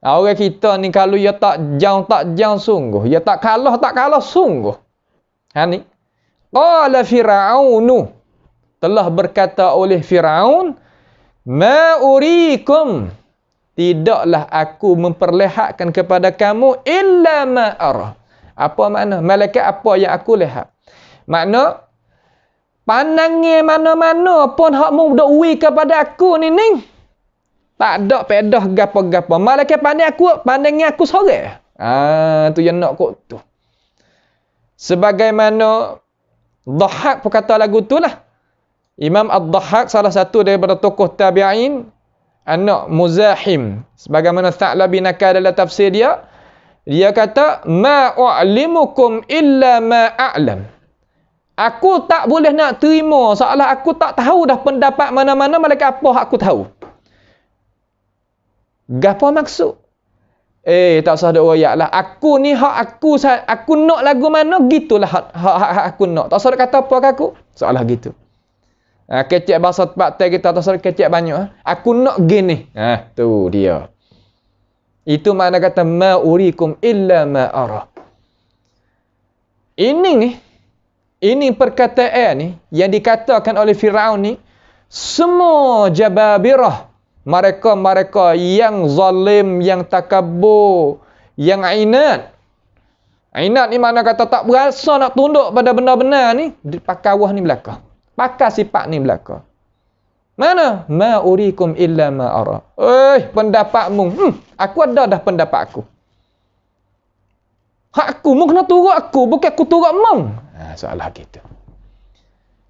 Orang kita ni kalau dia tak jauh sungguh. Dia tak kalah sungguh. Ni. Qala Fir'aunu. Telah berkata oleh Fir'aun, ma urikum. Tidaklah aku memperlihatkan kepada kamu illa ma ara. Apa makna? Malaikat apa yang aku lihat? Makna pandangan mana-mana pun hak mu dok ui kepada aku ni. Tak ada pedah gapo-gapo. Malaikat pandangan aku sorang. Tu yang nak kok tu. Sebagaimana Dhahhak berkata lagu tu lah. Imam Ad-Dhahhak salah satu daripada tokoh tabi'in, anak Muzahim. Sebagaimana Tha'labi nakal dalam tafsir dia, dia kata, ma u'limukum illa ma a'lam. Aku tak boleh nak terima seolah aku tak tahu dah pendapat mana-mana, malaikat apa aku tahu. Gapo maksud? Tak usah ada royak lah. Aku ni hak aku nak lagu mana, gitulah hak aku nak. Tak usah kata apa ke aku. Seolah gitu. Kecek bahasa tempat kita, tak usah kecek banyak. Aku nak gini. Tu dia. Itu makna kata ma urikum illa ma ara. Ini perkataan ni yang dikatakan oleh Firaun ni, semua jababirah, mereka yang zalim, yang takabur, yang ainat. Ainat ni makna kata tak berasa nak tunduk pada benda benar ni, pakawah ni belaka. Pakar sifat ni belaka. Mana? Ma urikum illa ma ara. Pendapatmu. Aku ada dah pendapat aku. Hak aku, mu kena turut aku, bukan aku turut mu. Soalah gitu.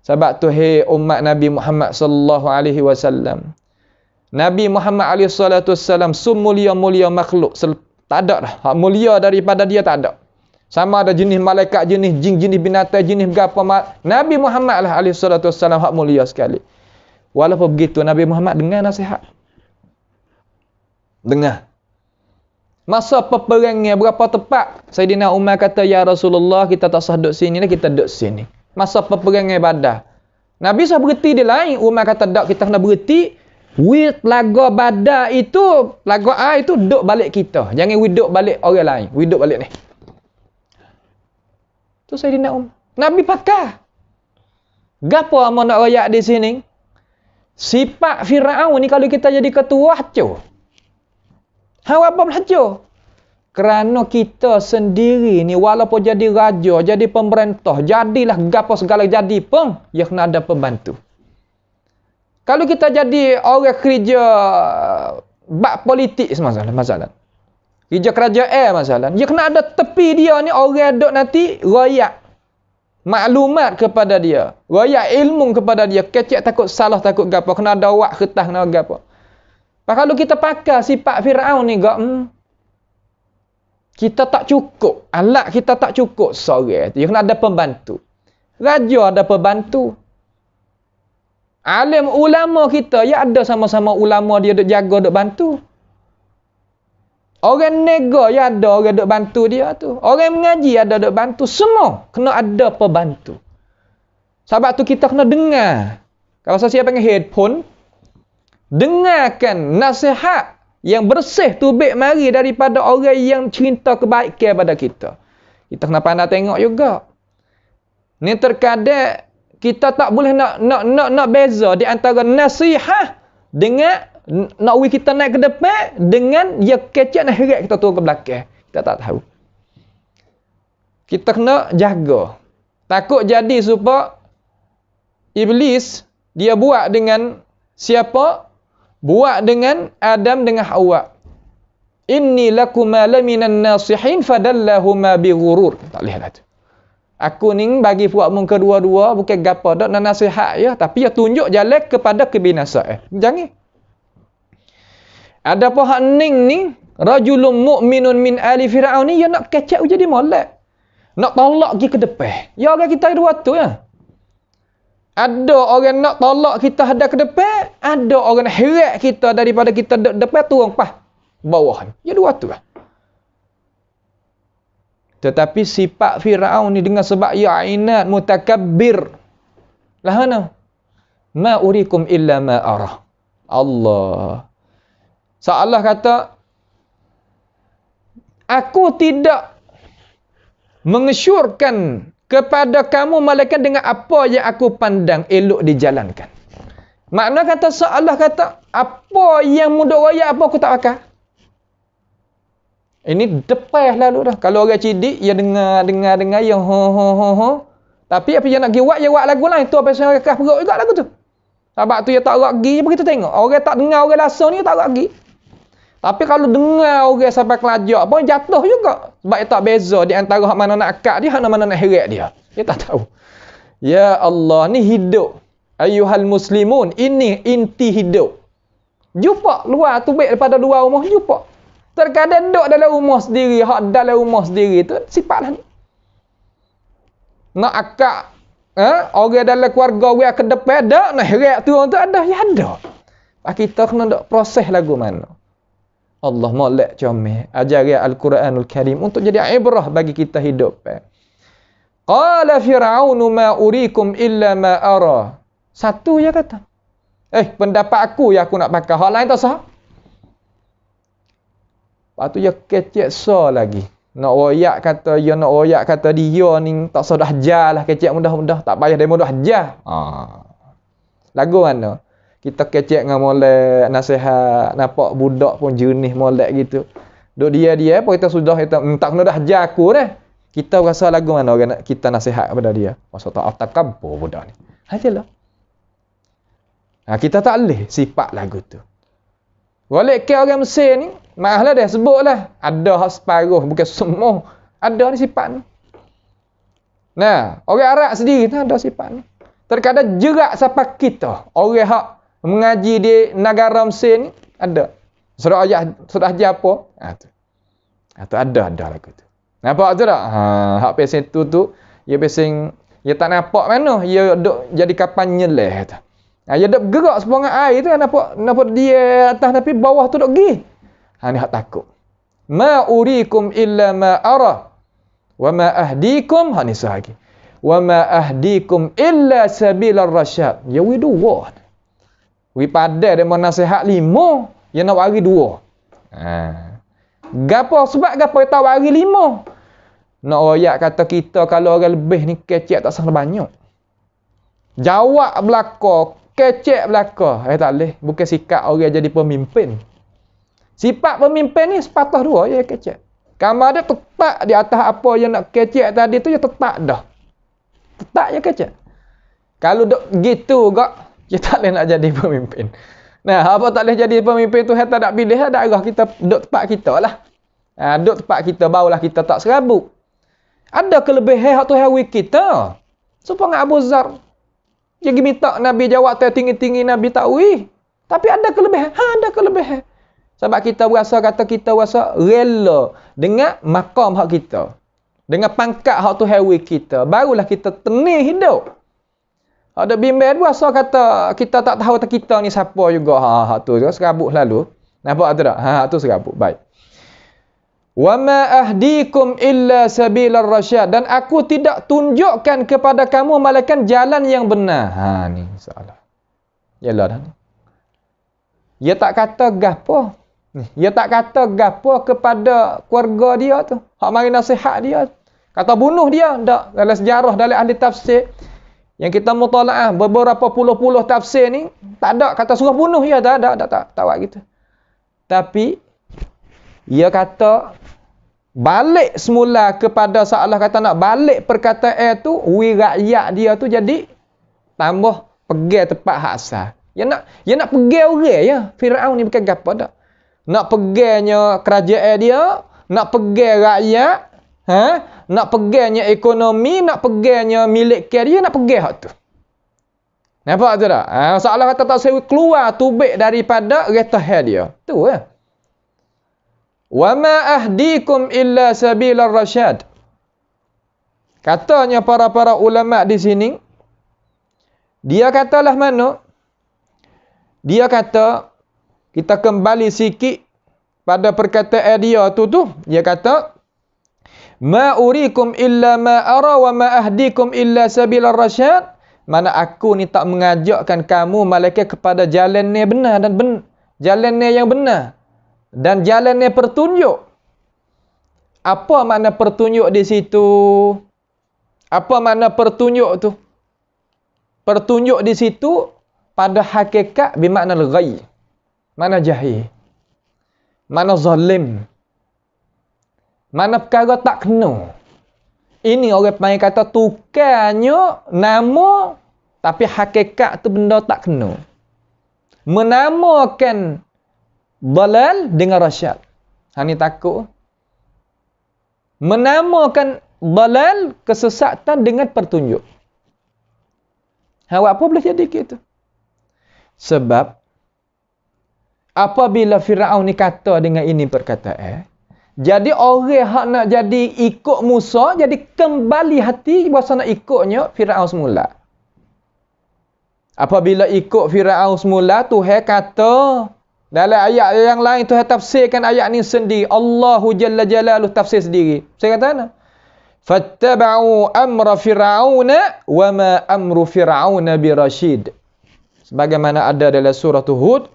Sebab tu, umat Nabi Muhammad sallallahu alaihi wasallam. Nabi Muhammad alaihi salatu wasallam mulia-mulia makhluk. Tak ada dah. Hak mulia daripada dia tak ada. Sama ada jenis malaikat, jenis jin, jenis binatang, jenis berapa. Nabi Muhammad alaihi salatu wasallam hak mulia sekali. Walaupun begitu, Nabi Muhammad dengar nasihat. Dengar. Masa peperangan berapa tepat, Sayyidina Umar kata, ya Rasulullah, kita tak sah duduk sini, kita duduk sini. Masa peperangan Badar. Nabi sah berhenti di lain. Umar kata, tak, kita kena berhenti. Laga Badar itu, laga A itu duduk balik kita. Jangan duduk balik orang lain. Duduk balik ni. Tu Sayyidina Umar. Nabi pakar. Gapo amat nak royak di sini? Sifat Firaun ni kalau kita jadi ketua hancur. Apa hancur? Kerana kita sendiri ni walaupun jadi raja, jadi pemerintah, jadilah gapo segala jadi pun, dia kena ada pembantu. Kalau kita jadi orang kerja bak politik masalah. Kerja kerajaan masalah. Dia kena ada tepi dia ni orang duk nanti royak maklumat kepada dia, royak ilmu kepada dia, kecek takut salah, takut gapo, kena ada wak kertas, kena gapo. Kalau kita pakai sifat Firaun ni kita tak cukup, alat kita tak cukup seorang tu, dia kena ada pembantu. Raja ada pembantu. Alim ulama kita, ya ada sama-sama ulama dia duk jaga, duk bantu. Orang nego ya ada orang duk bantu dia tu. Orang mengaji ada duk bantu. Semua kena ada pembantu. Sebab tu kita kena dengar. Kalau saya panggil headphone, dengarkan nasihat yang bersih tubik mari daripada orang yang cerita kebaikan pada kita. Kita kena pandai tengok juga. Ni terkadang kita tak boleh nak beza di antara nasihat dengan nak kita naik ke depan dengan dia kecek nak heret kita turun ke belakang. Kita tak tahu. Kita kena jaga. Takut jadi supaya iblis dia buat dengan siapa? Buat dengan Adam dengan Hawa. Inni lakuma laminan nasihin fadallahuma bighurur. Tak boleh lah tu. Aku ni bagi puakmu kedua-dua bukan gapo dak nak nasihat ya, tapi ya tunjuk jalan kepada kebinasaan. Jangan. Ada apa hak ning ni rajulun mu'minun min ali fir'aun ni ya nak kecek jadi molek. Nak tolak pergi ke depan. Ya orang kita dua tu ya. Ada orang nak tolak kita hadap ke depan, ada orang nak heret kita daripada kita depan turun pas bawah. Ya dua tu lah. Tetapi sifat Firaun ni dengan sebab ya ainat mutakabbir. Lah mana? Ma urikum illa ma arah. Allah. Allah kata, aku tidak mengesyorkan kepada kamu malaikat dengan apa yang aku pandang elok dijalankan. Makna kata Allah kata, apa yang mudah raya apa aku tak pakai. Ini depan lalu dah. Kalau orang cidik, dia dengar yang ho. Tapi apa yang nak pergi buat, dia buat lagu lah. Itu apa yang orang keras perut juga lagu tu. Sebab tu dia tak rak pergi, apa kita tengok. Orang tak dengar orang langsung ni, tak rak pergi. Tapi kalau dengar orang sampai kelajak pun jatuh juga. Sebab dia tak beza di antara hak mana nak akak dia, hak mana nak heret dia. Dia tak tahu. Ya Allah, ni hidup. Ayuhal muslimun, ini inti hidup. Jumpa luar tubik daripada luar rumah, jumpa. Terkadang duduk dalam rumah sendiri, hak dalam rumah sendiri tu sifatlah ni. Nak akak, orang dalam keluarga orang ke depan dak, nak heret tu orang tu ada, ya ada. Kita kena dok proses lagu mana. Allah molek comel ajari Al-Quranul Karim untuk jadi ibrah bagi kita hidup. Qala fir'aun ma urikum illa ma ara. Satu je kata. Pendapat aku yang aku nak pakai. Hal lain tak sah. Lepas tu dia kecek so lagi. Nak royak kata dia ni tak sah dah ajar lah. Kecek mudah-mudah. Tak payah dia mudah ajar. Lagu mana? Kita kecek dengan molek, nasihat, nampak budak pun jernih molek gitu. Duk dia pun kita sudah kita tak kena dah ajar aku dah. Kita rasa lagu mana orang kita nasihat kepada dia. Masa tak takabur budak ni. Hajalah. Kita tak boleh sifat lagu tu. Golek ke orang Mesir ni, maaflah dah sebutlah. Ada hak separuh, bukan semua. Ada ni sifat ni. Nah, orang Arab sendiri tu ada sifat ni. Terkadang jerak sampai kita. Orang hak mengaji di negara Mesir ni ada. Sudah ajar apa? Tu ada lagu tu. Nampak tu tak? Hak pesen tu dia pesen dia tak nampak mana dia duk jadi kapan nyeleh tu. Dia duk gerak sepanjang air tu nampak dia atas tapi bawah tu duk pergi. Ni hak takut. Ma urikum illa ma ara wa ma ahdikum ni lagi. Wa ma ahdikum illa sabilar rasyad. Ya wi dua. Wi pada dia mau nasihat 5, dia nak bagi 2. Gapo sebab gapo dia tak bagi 5? Nak royak kata kita kalau orang lebih ni kecek tak salah banyak. Jawab belaka, kecek belaka. Tak boleh. Bukan sikap orang jadi pemimpin. Sifat pemimpin ni sepatah 2 ya kecek. Kamar dia tetap di atas apa yang nak kecek tadi tu, dia tetap dah. Tetap je kecek. Kalau duk gitu gak, dia tak boleh nak jadi pemimpin. Nah, apa tak boleh jadi pemimpin tu, kita tak pilih daerah kita, duk tempat kita lah. Duk tempat kita, barulah kita tak serabut. Ada kelebihan hak tu hawi kita. Supaya Abu Zar. Dia minta Nabi jawab tinggi-tinggi, Nabi tak wi. Tapi ada kelebihan. Ada kelebihan. Sebab kita rasa rela dengan makam hak kita. Dengan pangkat hak tu hawi kita. Barulah kita tenang hidup. Ada bimbang rasa kata kita tak tahu kita ni siapa juga. Hak tu serabut lalu. Nampak tu tak? Hak tu serabut. Baik. Wa ma ahdikum illa sabilar rasyad, dan aku tidak tunjukkan kepada kamu malaikat jalan yang benar. Ha ni soalan. Yalah dah. Dia tak kata gapo. Dia tak kata gapo kepada keluarga dia tu. Hak mari nasihat dia. Kata bunuh dia. Tak. Dalam sejarah, dalam ahli tafsir yang kita mutalaah beberapa puluh-puluh tafsir ni, tak ada kata suruh bunuh dia. Tak ada. Tak buat gitu. Tapi dia kata balik semula kepada salah kata nak balik perkataan tu, rakyat dia tu jadi tambah pegang tepat hak asal. Dia nak pegang orang ya. Firaun ni bukan gapo dak. Nak pegangnya kerajaan dia, nak pegang rakyat, nak pegangnya ekonomi, nak pegangnya milik dia, nak pegang hak tu. Nampak tu tak? Salah kata tak sewi keluar tubik daripada retah dia. Tu ya. Wa ma ahdikum illa sabilar rasyad. Katanya para ulama di sini, dia katalah mana? Dia kata, kita kembali sikit pada perkataan dia tu. Dia kata, ma urikum illa ma ara wa ma ahdikum illa sabilar rasyad. Mana aku ni tak mengajakkan kamu malaikat kepada jalan ni benar dan jalan ni yang benar. Dan jalan ni pertunjuk. Apa makna pertunjuk di situ? Apa makna pertunjuk tu? Pertunjuk di situ pada hakikat bermakna al-ghayy. Mana jahil. Mana zalim. Mana perkara tak kena. Ini orang panggil kata tukarnya nama tapi hakikat tu benda tak kena. Menamakan dalal dengan rasyad. Ini takut. Menamakan dalal kesesatan dengan pertunjuk. Apa boleh jadi gitu? Sebab apabila Firaun ni kata dengan ini perkataan, jadi orang hak nak jadi ikut Musa, jadi kembali hati berasa nak ikutnya Firaun semula. Apabila ikut Firaun semula, Tuhan kata dalam ayat yang lain, Tuhan tafsirkan ayat ni sendiri. Allahu Jalla Jalaluh tafsir sendiri. Saya kata mana? Fattaba'u amra Fir'auna wa ma amru Fir'auna birasyid. Sebagaimana ada dalam surah Hud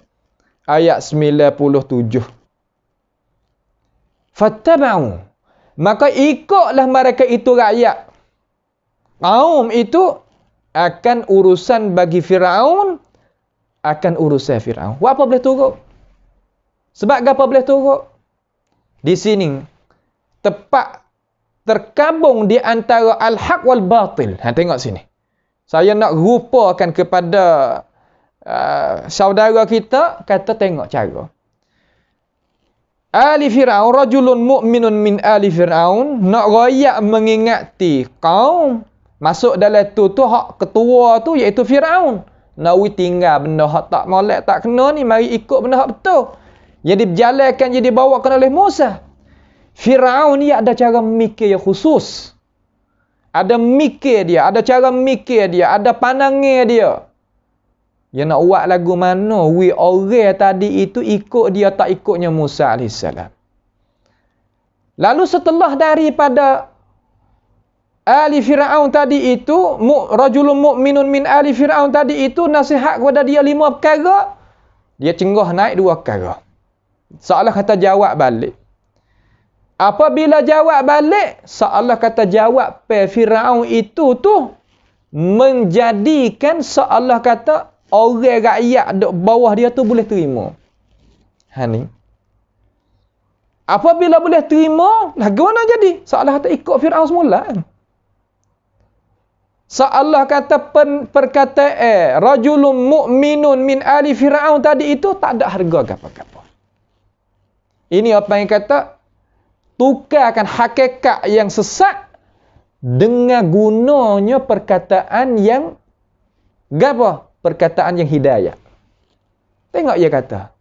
ayat 97. Fattaba'u, maka ikutlah mereka itu rakyat. Kaum itu akan urusan bagi Firaun, akan urusan Firaun. Apa boleh turut? Sebab apa boleh turut? Di sini tepat terkabung di antara al-haq wal batil. Tengok sini. Saya nak rupakan kepada saudara kita, kata tengok cara. Ali Fir'aun, rajulun mu'minun min ali Fir'aun, nak royak mengingati kaum, masuk dalam tu hak ketua tu iaitu Fir'aun. Nak tinggal benda hak tak molek, tak kena ni, mari ikut benda hak betul. Yang diberjalankan, yang dibawakan oleh Musa. Fir'aun ni ada cara mikir yang khusus. Ada mikir dia, ada cara mikir dia, ada pandangan dia. Dia nak buat lagu mana? Orang tadi itu ikut dia, tak ikutnya Musa AS. Lalu setelah daripada Ali Fir'aun tadi itu, rajulun mu'minun min Ali Fir'aun tadi itu, nasihat kepada dia 5 perkara, dia cenggah naik 2 perkara. Seolah kata jawab balik. Apabila jawab balik, seolah kata jawab Fir'aun itu tu menjadikan seolah kata orang rakyat duk bawah dia tu boleh terima. Ni. Apabila boleh terima, lagu mana jadi? Seolah kata ikut Fir'aun semula. Seolah kata perkataan rajulun mu'minun min ali Fir'aun tadi itu tak ada harga apa-apa. Ini apa yang kata tukarkan hakikat yang sesat dengan gunanya perkataan yang apa? Perkataan yang hidayah. Tengok dia kata,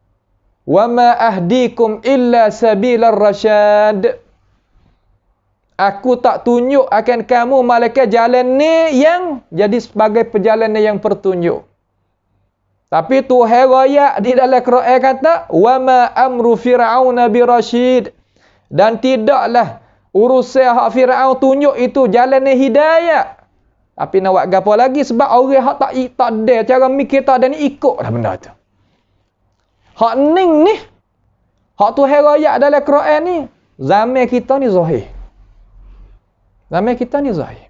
wa ma ahdikum illa sabilar rasyad. Aku tak tunjuk akan kamu malaikat jalan ni yang jadi sebagai perjalanan yang pertunjuk. Tapi Tuhan raya di dalam Quran kata, wa ma amru fir'auna birasyid. Dan tidaklah urusan hak Firaun tunjuk itu jalan hidayah. Tapi nak buat gapo lagi sebab orang hak tak ada cara mikir tak ada ni ikut dah benda tu. Hak ning ni hak Tuhan royak dalam Quran ni zaman kita ni zahir. Zaman kita ni zahir.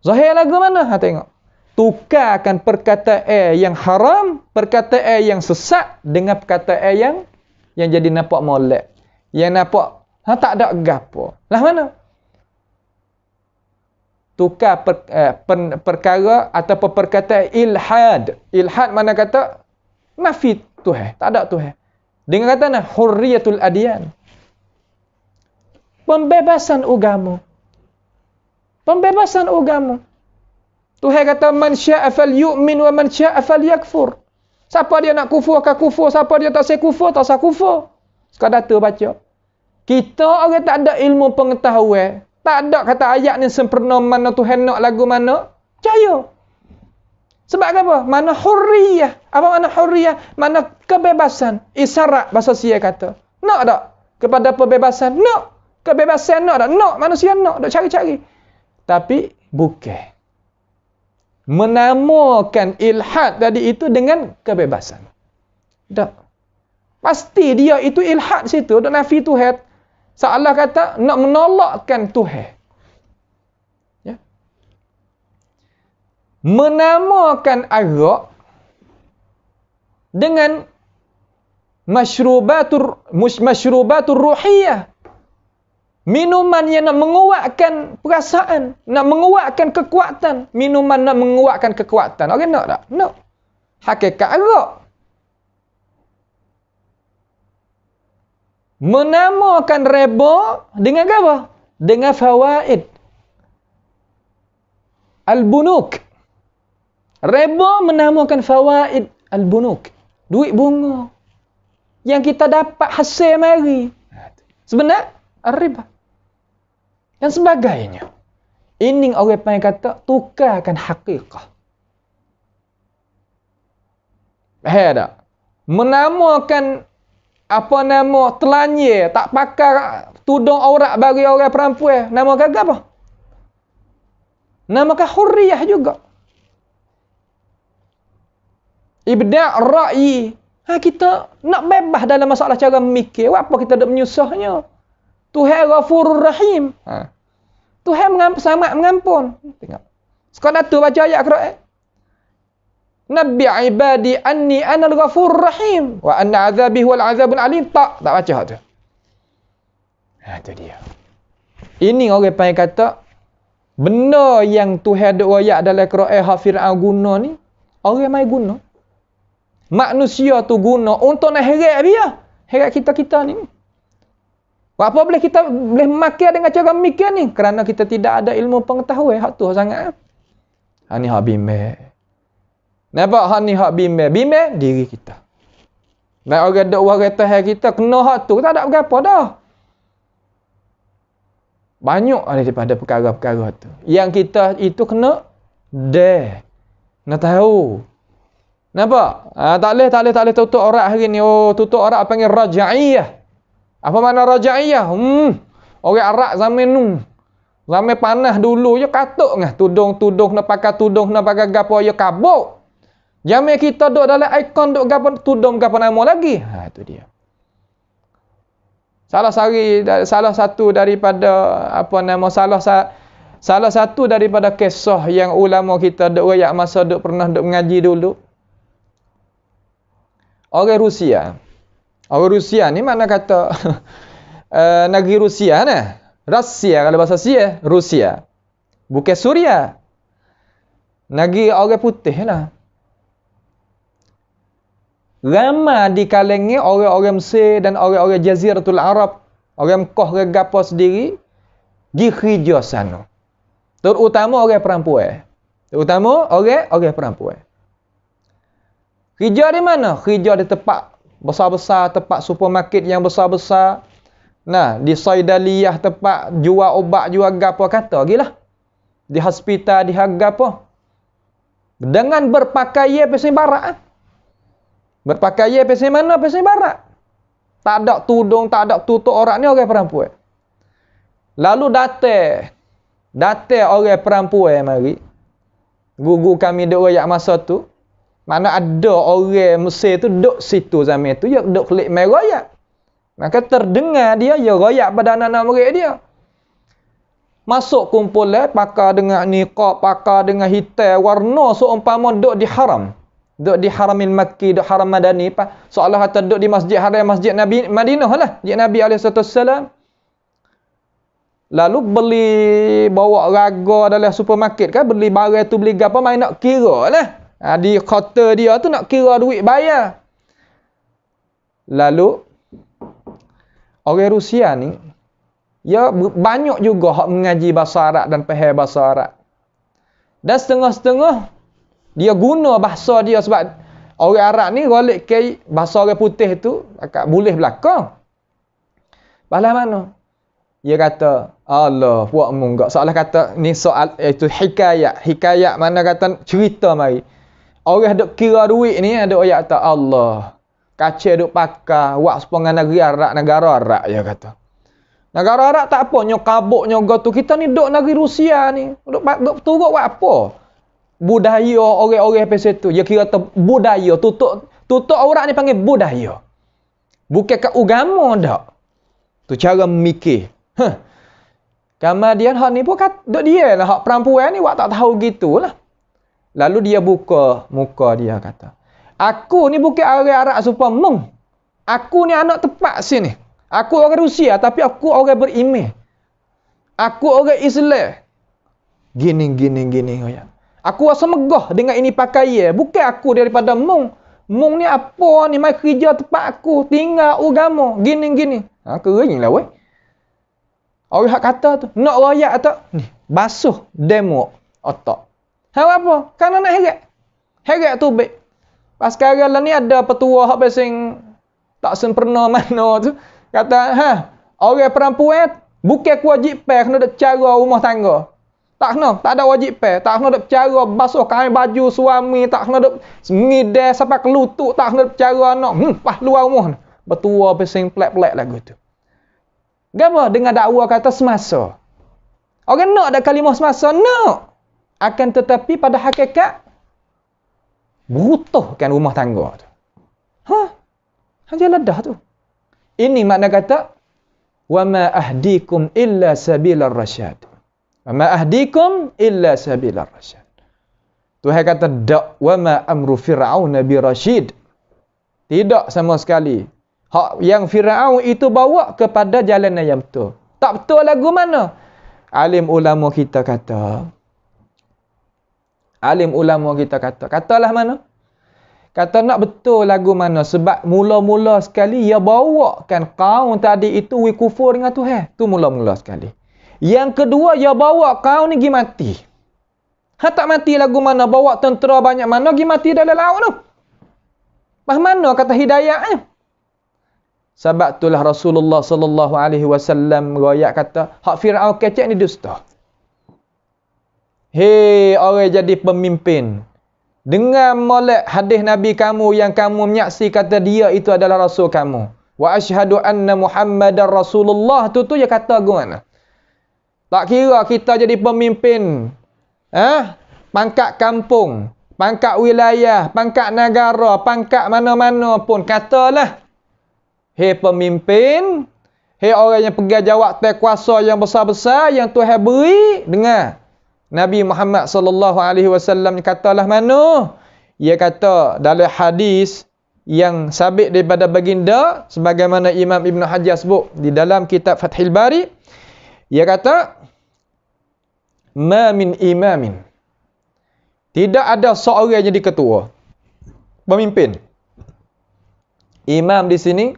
Zahir lagu mana? Ha tengok. Tukarkan perkataan yang haram, perkataan yang sesat dengan perkataan yang jadi nampak molek. Yang nampak tak ada gapo. Lah mana? Tukar perkara ataupun perkataan ilhad. Ilhad mana kata nafi Tuhan, tak ada Tuhan. Dengan kata hurriyatul adyan. Pembebasan agama. Pembebasan agama. Tuhan kata man syaa falyu'min wa man syaa falyakfur. Siapa dia nak kufur akan kufur, siapa dia tak kufur tak usah kufur. Sekadar tu baca. Kita orang tak ada ilmu pengetahuan. Tak ada kata ayat ni sempurna mana Tuhan nak lagu mana. Percaya. Sebab apa? Mana hurriyah. Apa mana hurriyah? Mana kebebasan. Isyarat bahasa Sia kata. Nak tak? Kepada pembebasan? Nak. Kebebasan nak tak? Nak. Manusia nak. Nak cari-cari. Tapi bukan. Menamakan ilhad tadi itu dengan kebebasan. Tak. Pasti dia itu ilhad situ. Duk nafi Tuhan. Allah kata nak menolakkan Tuhan. Ya. Menamakan arak dengan masyrubatur ruhiyah. Minuman yang nak menguatkan perasaan, nak menguatkan kekuatan. Minuman nak menguatkan kekuatan. Orang nak tak? Nak. Hakikat arak. Menamakan riba dengan apa? Dengan fawaid. Al-bunuk. Riba menamakan fawaid al-bunuk. Duit bunga. Yang kita dapat hasil mari. Sebenar, riba. Dan sebagainya. Ini orang yang kata, tukarkan hakikah. Tak? Menamakan apa nama telanye tak pakai tudung aurat bagi orang perempuan, nama gagal apa? Namakan hurriyah juga. Ibda' ra'yi. Kita nak bebas dalam masalah cara memikir. Apa kita nak menyusahnya? Tuhan Ghafurur Rahim. Tuhan sangat mengampun. Tengok. Sekadar tu baca ayat Quran. Nabi ibadi anni anal ghafurur rahim wa anna azabi huwal azabul alim. Tak baca tu. Itu dia. Ini orang panggil kata benda yang Tuhan ada ayat dalam Quran hak Firaun guna ni, orang mai guna. Manusia tu guna untuk nak heret dia. Heret kita ni. Apa boleh kita boleh makan dengan cara mikir ni? Kerana kita tidak ada ilmu pengetahuan. Hak tu sangat. Ni hak bimbang. Nampak hak ni hak bimbang. Bimbang diri kita. Nak orang duk warai Tuhan kita kena hak tu tak ada berapa dah. Banyak daripada perkara-perkara tu. Yang kita itu kena nak tahu. Nampak? Tak boleh tutup aurat hari ni. Oh, tutup aurat panggil raja'iyah. Apa makna raja'iyah? Orang Arab zaman nu. Zaman panas dulu je katuk ngah tudung nak pakai gapo ya kabuk. Zaman kita duk dalam ikon duk gapo tudung gapo nama lagi. Itu dia. Salah satu daripada salah satu daripada kisah yang ulama kita duk royak masa duk pernah duk mengaji dulu. Orang Rusia ni mana kata negeri Rusia nah. Rusia kalau bahasa Sia, Rusia. Bukan Suria. Negeri orang putih lah. Ramai di kalangan orang-orang Mesir dan orang-orang Jaziratul Arab, orang Mekah ke gapo sendiri, pergi kerja sana. Terutama orang perempuan. Kerja di mana? Kerja di tempat besar-besar, tempat supermarket yang besar-besar. Nah, di Saidaliyah tempat jual ubat, jual gapo kata gilah. Di hospital, di harga apa? Dengan berpakaian pasal barat. Berpakaian pasal mana? Pasal barat. Tak ada tudung, tak ada tutup orang ni orang perempuan. Lalu datang orang perempuan mari. Guru kami duk royak masa tu. Mana ada orang Mesir tu duk situ zaman tu, dia duk kelik mai royak. Maka terdengar dia royak pada anak-anak murid dia. Masuk kumpulan pakar dengan niqab, pakar dengan hitam warna seumpama duk di haram. Duk di Haramil Makki, duk Haram Madani. Seolah kata duk di Masjid Haram, Masjid Nabi Madinah lah. Masjid Nabi SAW. Lalu beli bawa raga dalam supermarket kan, beli barang tu beli apa main nak kira lah. Di kota dia tu nak kira duit bayar. Lalu orang Rusia ni ya banyak juga hak mengaji bahasa Arab dan faham bahasa Arab. Dan setengah-setengah dia guna bahasa dia sebab orang Arab ni golek ke bahasa orang putih tu akak boleh belakang. Balas mana? Dia kata, Allah, puak mu enggak. Soalah kata, ni soal, itu hikayat. Hikayat mana kata, cerita mari. Orang duk kira duit ni, ada ayat kata, Allah, kaca duk pakai, wak sepengan negeri Arab, negara Arab, dia kata. Negara Arab tak apa, nyokabuk, nyogot tu. Kita ni duk negeri Rusia ni. Duk turut buat apa? Budaya orang-orang pasal tu. Dia kira budaya. Tutup orang ni panggil budaya. Bukan ke agama dak. Tu cara memikir. Kemudian hak ni pun duk dia lah. Hak perempuan ni wak tak tahu gitulah. Lalu dia buka muka dia kata, aku ni bukan orang Arab supaya meng. Aku ni anak tepat sini. Aku orang Rusia tapi aku orang beriman. Aku orang Islam. Gini. Aku rasa megah dengan ini pakaian. Bukan aku daripada mung. Mung ni apa ni? Mai kerja tempat aku. Tinggal agama. Gini. Kering lah weh. Orang hak kata tu. Nak royak tak? Ni. Basuh. Demo. Otak. Apa? Kerana nak heret. Heret tu baik. Pas sekarang lah ni ada petua hak basing tak sempurna mana tu. Kata, orang perempuan bukan kewajipan kena ada cara rumah tangga. Tak kena, tak ada wajib pay. Tak kena ada cara basuh kain baju suami, tak kena ada ngidai sampai ke lutut, tak kena ada cara anak. Pas luar rumah. Betua pesing pelak-pelak lagu tu. Gapa dengan dakwa kata semasa. Orang nak ada kalimah semasa, nak. Akan tetapi pada hakikat butuhkan rumah tangga tu. Hanya ledah tu. Ini makna kata wa ma ahdikum illa sabilar rasyad. Wa ma ahdikum illa sabilar rasyad. Tuhan kata dak wa ma amru fir'aun bi rasyid. Tidak sama sekali. Hak yang Firaun itu bawa kepada jalan yang betul. Tak betul lagu mana? Alim ulama kita kata. Katalah mana? Kata nak betul lagu mana? Sebab mula-mula sekali ia bawakan kaum tadi itu kufur dengan Tuhan. Tu mula-mula sekali. Yang kedua ia bawa kaum ni pergi mati. Tak mati lagu mana? Bawa tentera banyak mana pergi mati dalam laut tu. Mana kata hidayahnya? Sebab itulah Rasulullah sallallahu alaihi wasallam royak kata, hak Firaun kecek ni dusta. Hei orang jadi pemimpin. Dengar molek hadis Nabi kamu yang kamu menyaksi kata dia itu adalah Rasul kamu. Wa asyhadu anna Muhammadar Rasulullah. Tu dia kata gimana? Tak kira kita jadi pemimpin. Pangkat kampung, pangkat wilayah, pangkat negara, pangkat mana-mana pun. Katalah. Hei pemimpin. Hei orang yang pegang jawatan kuasa yang besar-besar yang Tuhan beri. Dengar. Nabi Muhammad sallallahu alaihi wasallam katalah mana? Ia kata dalam hadis yang sabit daripada baginda sebagaimana Imam Ibn Hajar sebut di dalam kitab Fathil Bari, ia kata ma min imamin, tidak ada seorang yang jadi ketua pemimpin. Imam di sini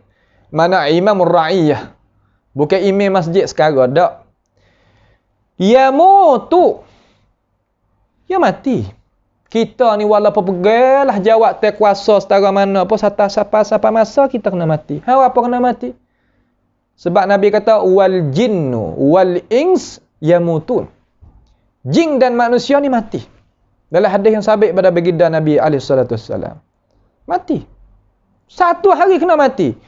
mana imamur ra'iyah, bukan imam masjid sekarang dak. Ya mutu, ya mati. Kita ni walaupun peganglah jawatan kuasa setara mana pun siapa masa kita kena mati. Apa kena mati? Sebab Nabi kata wal jinnu wal ins yamutun. Jin dan manusia ni mati. Dalam hadis yang sabit pada baginda Nabi alaihi salatu wasallam. Mati. Satu hari kena mati.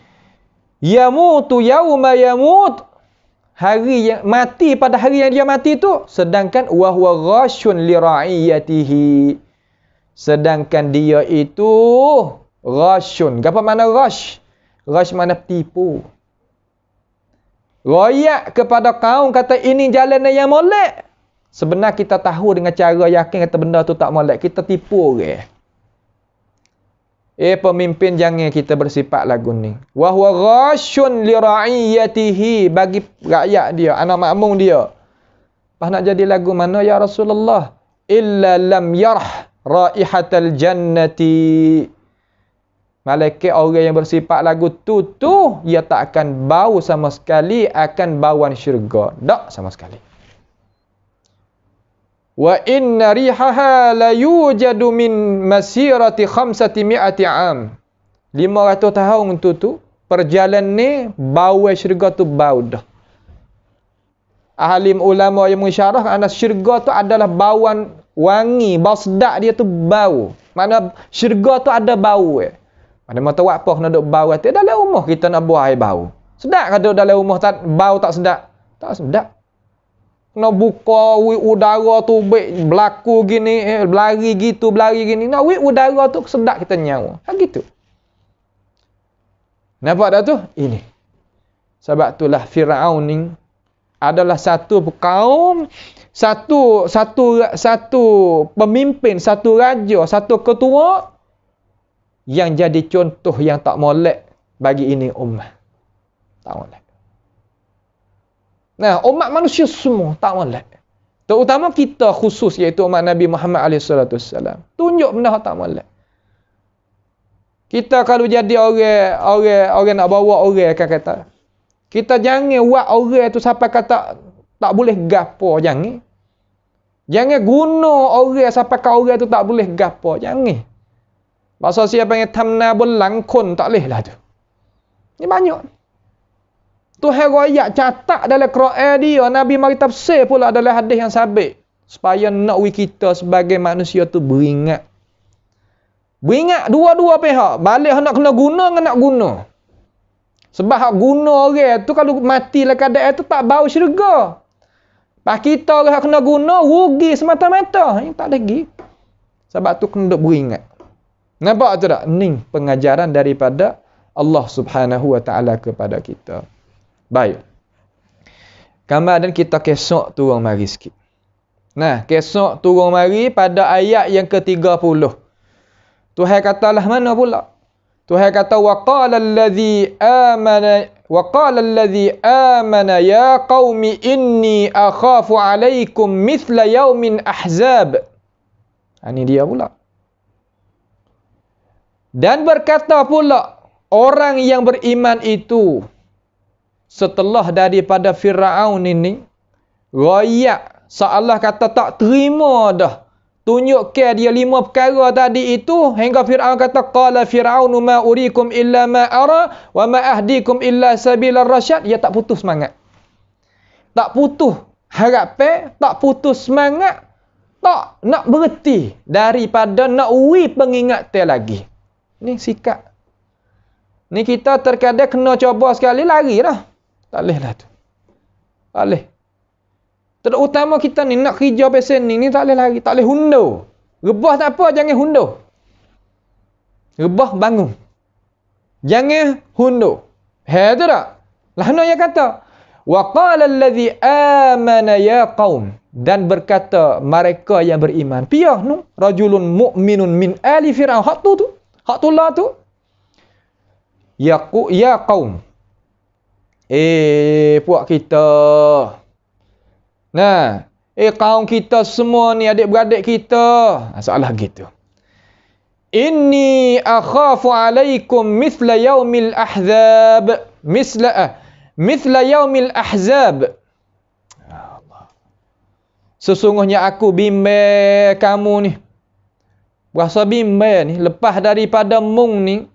Yamutu yauma yamut. Hari yang mati pada hari yang dia mati tu. Sedangkan wa huwa ghashun li ra'iyatihi. Sedangkan dia itu ghashun. Apa makna ghash? Ghash makna tipu. Royak kepada kaum kata ini jalan yang molek. Sebenarnya kita tahu dengan cara yakin kata benda tu tak molek. Kita tipu orang. Pemimpin jangan kita bersifat lagu ni. Wa huwa ghashun li ra'iyatihi, bagi rakyat dia, anak makmum dia. Pas nak jadi lagu mana ya Rasulullah? Illa lam yarh raihatal jannati. Malaikat orang yang bersifat lagu tu dia tak akan bau sama sekali akan bauan syurga. Tak sama sekali. Wa inna rihaha la yujadu min masirati 500 am. 500 tahun tu perjalanan ni bau syurga tu bau dah. Ahli ulama yang mengisyarah kerana syurga tu adalah bauan wangi, bau sedap dia tu bau. Mana syurga tu ada bau. Mana mau tahu apa kena duk bau tu dalam rumah kita nak buai bau. Sedap ke dalam rumah tak bau tak sedap? Tak sedap. Nak buka udara tu berlaku gini, berlari gitu, berlari gini. Nak udara tu sedap kita nyawa. Gitu. Nampak tak tu? Ini. Sebab itulah Firaun ni adalah satu kaum, satu pemimpin, satu raja, satu ketua yang jadi contoh yang tak molek bagi ini ummah. Tak molek. Nah, umat manusia semua tak molek. Terutama kita khusus iaitu umat Nabi Muhammad SAW. Tunjuk benda tak molek. Kita kalau jadi orang nak bawa orang akan kata, kita jangan buat orang tu sampai kata tak boleh gapo, jangan. Jangan guna orang sampai kata orang tu tak boleh gapo, jangan. Bahasa siapa yang tamna belangkon tak boleh lah tu. Ni banyak. Tuhan royak catat dalam Quran dia, Nabi mari tafsir pula dalam hadis yang sabit supaya nak kita sebagai manusia tu beringat. Beringat dua-dua pihak, balik nak kena guna dengan nak guna. Sebab hak guna orang tu kalau mati lah keadaan tu tak bau syurga. Pas kita orang kena guna rugi semata-mata, tak lagi. Sebab tu kena beringat. Nampak tu tak? Ni pengajaran daripada Allah Subhanahu wa taala kepada kita. Baik. Kemudian kita kesok turun mari sikit. Nah, kesok turun mari pada ayat yang ke-30. Tuhan katalah mana pula? Tuhan kata wa qala allazi amana ya qaumi inni akhafu alaikum mithla yaumin ahzab. Ini dia pula. Dan berkata pula orang yang beriman itu setelah daripada Firaun ini royak seolah kata tak terima dah tunjukkan dia 5 perkara tadi itu hingga Firaun kata qala fir'aunu ma urikum illa ma ara wa ma ahdikum illa sabilar rasyad. Dia tak putus semangat, tak putus harapan, tak putus semangat, tak nak berhenti daripada nak pengingatan lagi. Ni sikap ni kita terkadang kena cuba sekali lari dah. Tak boleh lah tu. Tak boleh. Terutama kita ni nak kerja pesen ni tak boleh lari. Tak boleh hundur. Rebah tak apa, jangan hundur. Rebah bangun. Jangan hundur. Tu tak? Lahna yang kata. Wa qala allazi amana ya qaum. Dan berkata mereka yang beriman. Piyah nu. Rajulun mu'minun min ali fir'aun. Hak tu. Hak tu lah tu. Ya qaum. Puak kita. Nah, kaum kita semua ni, adik-beradik kita. Soalah gitu. Inni akhafu alaikum mithla yaumil ahzab. Mithla yaumil ahzab. Allah. Sesungguhnya aku bimbang kamu ni. Berasa bimbang ni. Lepas daripada mung ni.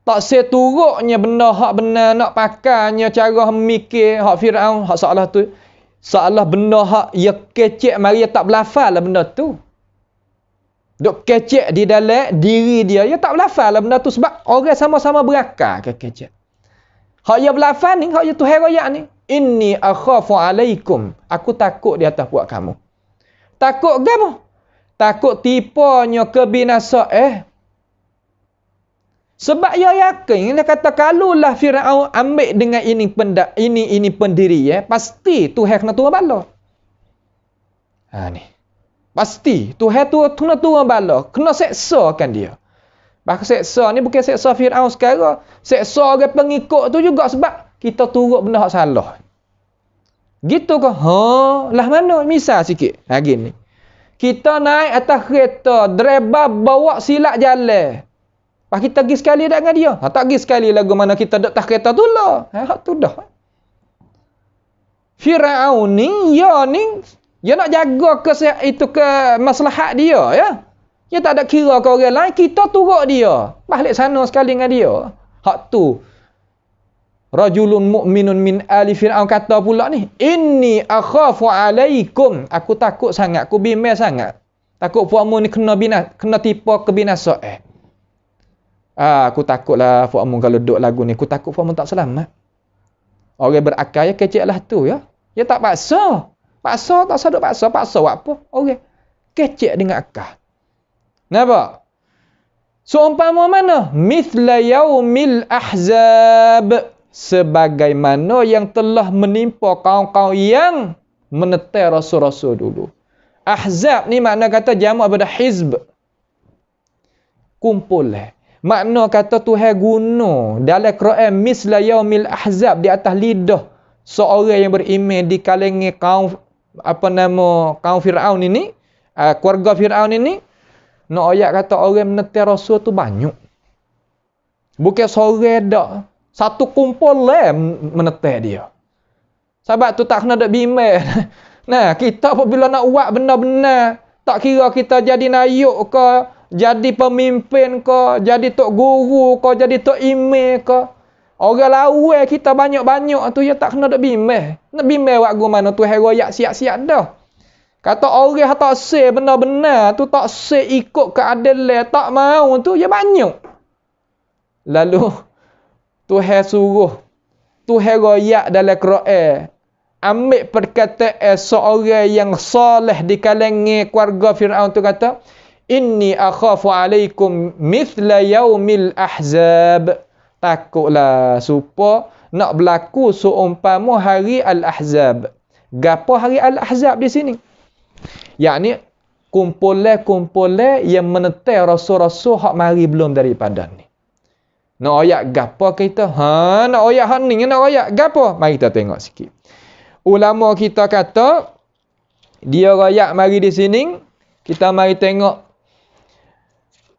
Tak seturuknya benda hak benar nak pakainya cara mikir hak Firaun hak seolah tu seolah benda hak ia kecek mari ia tak berlafal lah benda tu. Duk kecek di dalam diri dia tak berlafal lah benda tu sebab orang sama-sama berakal kecek. Hak ya belafan ni, hak ya Tuhan royak ni. Inni akhafu alaikum. Aku takut di atas buat kamu. Takut gapo? Takut tipanya kebinasaan. Sebab dia yakin, dia kata kalulah Firaun ambil dengan ini pendiri, pasti Tuhan kena turun bala. Ni. Pasti Tuhan tu kena turun bala, kena seksakan dia. Bahkan seksa ni bukan seksa Firaun sekarang, seksa orang pengikut tu juga sebab kita turut benda hak salah. Gitu ke? Lah mana? Misal sikit. Gini. Kita naik atas kereta, driver bawa silap jalan. Pas kita pergi sekali dah dengan dia. Tak pergi sekali lagu mana kita duduk atas kereta tu lah. Hak tu dah. Firaun ni, dia nak jaga ke maslahat dia, ya. Dia tak ada kira ke orang lain, kita turut dia. Balik sana sekali dengan dia. Hak tu. Rajulun mu'minun min ali Fir'aun kata pula ni, inni akhafu alaikum. Aku takut sangat, aku bimbang sangat. Takut puakmu ni kena tipu kebinasaan. Aku takutlah puakmu kalau duduk lagu ni, aku takut puakmu tak selamat. Orang berakal ya kecek lah tu ya. Dia tak paksa. Tak sadut paksa buat apa? Orang kecek dengan akal. Nampak? Seumpama mana? Mithla yaumil ahzab. Sebagaimana yang telah menimpa kaum-kaum yang menetai rasul-rasul dulu. Ahzab ni makna kata jamak pada hizb. Kumpul. Makna kata Tuhan guna dalam Quran misla yaumil ahzab di atas lidah seorang yang beriman di kalangan kaum kaum Firaun ini, keluarga Firaun ini. Nak ayat kata orang menetai rasul tu banyak. Bukan seorang dak. Satu kumpul menetai dia. Sebab tu tak kena dak bimbang. Nah, kita apabila nak buat benda-benda, tak kira kita jadi nayuk ke, jadi pemimpin ke, jadi tok guru ke, jadi tok imam ke. Orang lawan kita banyak-banyak tu ya tak kena dak bimbang. Nak bimbang buat guru mana tu royak siap-siap dah. Kata orang yang tak say benar-benar tu, tak say ikut keadilan, tak mau tu, ya banyak. Lalu, Tuhan suruh, Tuhan royak dalam Quran, ambil perkataan seorang yang soleh di kalangan keluarga Fir'aun tu kata, inni akhafu alaikum mithla yaumil ahzab. Takutlah supaya nak berlaku seumpama hari al-ahzab. Gapo hari al-ahzab di sini? Yakni kumpulan yang menetai rasul-rasul hak mari belum daripada ni. Nak ayat gapo kita? Nak ayat hak ni, nak ayat gapo? Mari kita tengok sikit. Ulama kita kata dia rayak mari di sini, kita mari tengok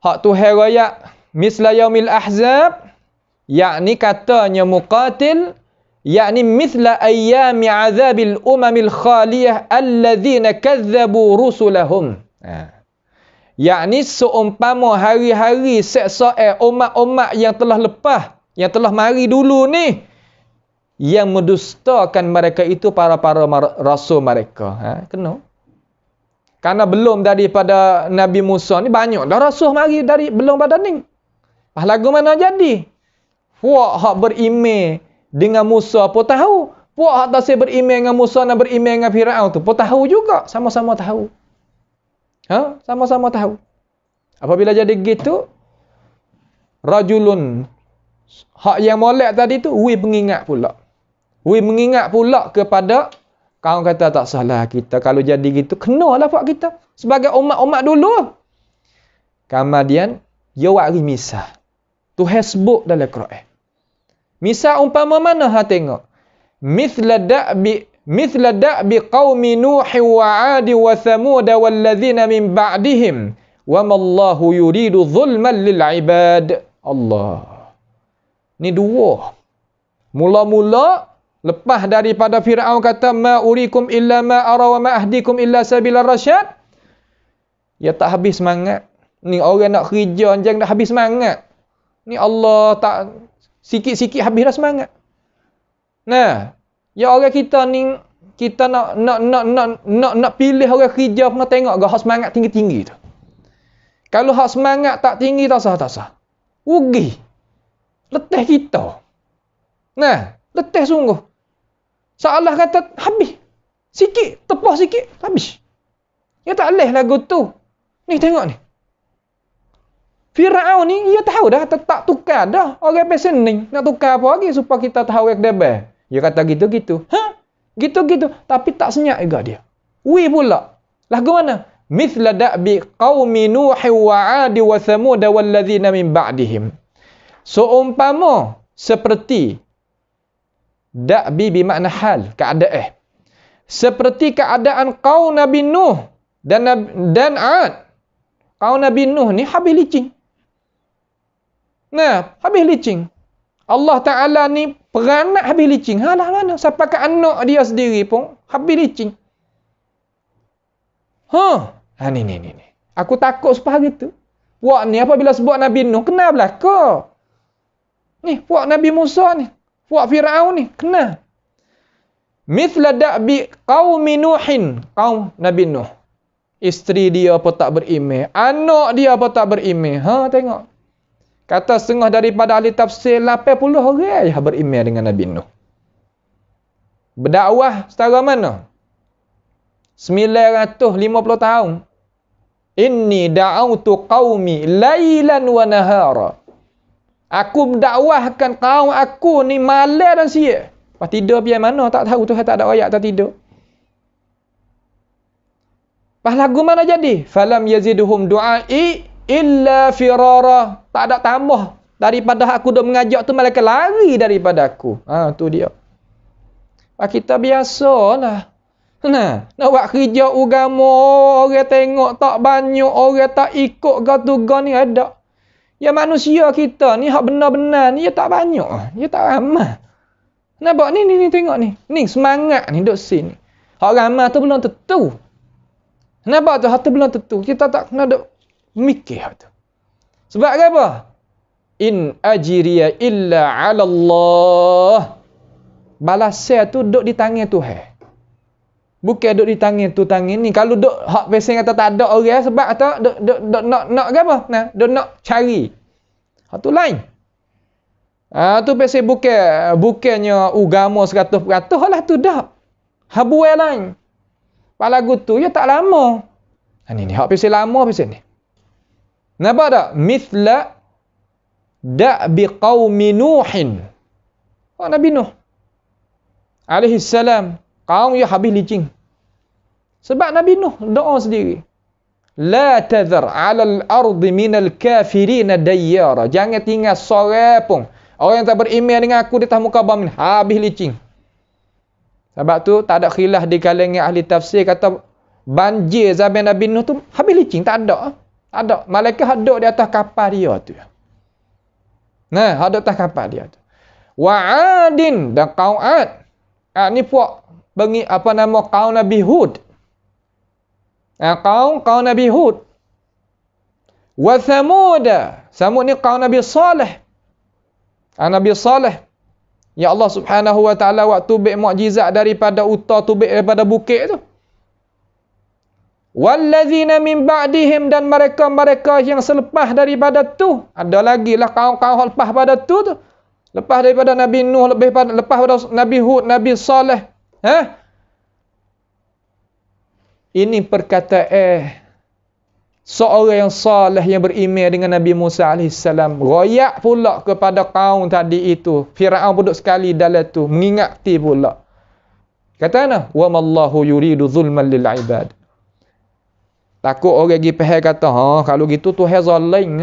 hak Tuhan rayak misla yaumil ahzab, yakni katanya Muqatil, yakni mithla ayyami azabil umamil khaliyah alladzina kazzabu rusulahum. Yakni seumpama hari-hari seksa umat-umat yang telah lepas, yang telah mari dulu ni, yang mendustakan mereka itu para rasul mereka. Kena. Karena belum daripada Nabi Musa ni banyak dah rasul mari dari belum pada ni. Lagu mana jadi? Puak hak berimej dengan Musa pun tahu. Puak hak tak berimej dengan Musa dan berimej dengan Firaun tu pun tahu juga. Sama-sama tahu. Sama-sama tahu. Apabila jadi gitu, rajulun hak yang molek tadi tu, mengingat pula. Mengingat pula kepada kaum kata tak salah kita. Kalau jadi gitu, kenalah buat kita. Sebagai umat-umat dulu. Kemudian, dia wari misal. Tuhan sebut dalam Quran. Misal umpama mana tengok. Mithla da'bi qaumi Nuhi wa 'Adi wa Thamud walladzina min ba'dihim wa mallahu yuridu zulman lil 'ibad. Allah. Ni dua. Mula-mula lepas daripada Firaun kata ma urikum illa ma ara wa ma ahdikum illa sabilar rasyad. Ya tak habis semangat. Ni orang nak kerja jangan dah habis semangat. Ni Allah tak sikit-sikit habis dah semangat. Nah, ya orang kita ni kita nak pilih orang kerja kena tengok gak semangat tinggi-tinggi tu. Kalau hak semangat tak tinggi tak sah. Rugi. Letih kita. Nah, letih sungguh. Seolah kata, habis. Sikit, tepah sikit, habis. Ya tak leh lagu tu. Ni tengok ni. Firaun ni, dia tahu dah, tak tukar dah. Orang pesening, nak tukar apa lagi supaya kita tahu yang debel. Dia kata gitu-gitu. Gitu-gitu. Tapi tak senyap juga dia. Wih pula. Lagu mana? Mithla da'bi qawmi Nuhi wa 'Adi wa Thamud walladzina min ba'dihim. Seumpama seperti da'bi bermakna hal, keadaan. Seperti keadaan kaum Nabi Nuh dan 'Ad. Kaum Nabi Nuh ni habis licin. Nah, habis licin. Allah Ta'ala ni peranak habis licin. Halah mana? Sampai ke anak dia sendiri pun habis licin. Ni. Aku takut supaya gitu. Puak ni apabila sebut Nabi Nuh, kena belaka. Ni, puak Nabi Musa ni. Puak Firaun ni, kena. Mithla da'bi qaumi Nuhin. Kaum Nabi Nuh. Isteri dia apa tak beriman. Anak dia apa tak beriman. Tengok. Kata setengah daripada ahli tafsir, 80 orang yang beriman dengan Nabi Nuh. Berdakwah setara mana? 950 tahun. Inni da'autu qaumi lailan wa nahara. Aku mendakwahkan kaum aku ni malam dan siang. Pas tidur biar mana tak tahu, Tuhan tak ada ayat tak tidur. Pas lagu mana jadi? Falam yaziduhum du'ai illa firara. Tak ada tambah daripada aku duk mengajak tu malaikat lari daripada aku. Tu dia. Pas kita biasalah. Nah, nak buat kerja agama, orang tengok tak banyak, orang tak ikut gatu-gatu ni ada. Ya manusia kita ni hak benar-benar ni ya tak banyak, ya tak ramai. Nampak ni tengok ni. Ni semangat ni duk sini. Hak ramai tu belum tentu. Nampak tu hak tu belum tentu. Kita tak kena duk mikir hak tu. Sebab apa? In ajriya illa 'ala Allah. Balasnya tu duk di tangan Tuhan. Bukan duk di tangan tu tangan ni. Kalau duk hak pesen kata tak ada orang sebab kata duk nak ke apa? Nah, duk nak cari. Hak tu lain. Tu pesen bukannya agama 100% lah tu dah. Habuai lain. Pak lagu tu ya tak lama. Ni hak pesen lama pesen ni. Nampak tak? Mithla da'bi qaumi Nuhin. Nabi Nuh alaihi salam, kaum ya habis licin. Sebab Nabi Nuh doa sendiri. La tadhar 'alal ardi minal kafirin dayyara. Jangan tinggal seorang pun orang yang tak beriman dengan aku di atas muka bumi, habis licin. Sebab tu tak ada khilaf di kalangan ahli tafsir kata banjir zaman Nabi Nuh tu habis licin, tak ada. Tak ada. Malaikat duduk di atas kapal dia tu. Nah, ada atas kapal dia tu. Wa 'adin, dan kaum 'Ad. Ni puak bagi apa nama kaum Nabi Hud. Kaum Nabi Hud. Wa Thamud. Thamud ni kaum Nabi Saleh. Nabi Saleh. Ya Allah Subhanahu wa taala waktu tubik mukjizat daripada uta, tubik daripada bukit tu. Walladzina min ba'dihim, dan mereka-mereka yang selepas daripada tu. Ada lagi lah kaum-kaum lepas pada tu. Lepas daripada Nabi Nuh, lepas pada Nabi Hud, Nabi Saleh. Ini perkataan seorang yang saleh yang beriman dengan Nabi Musa AS. Royak pula kepada kaum tadi itu. Firaun duduk sekali dalam tu. Mengingati pula. Kata mana? Wa mallahu yuridu zulman lil ibad. Takut orang pergi faham kata, kalau gitu Tuhan zalim.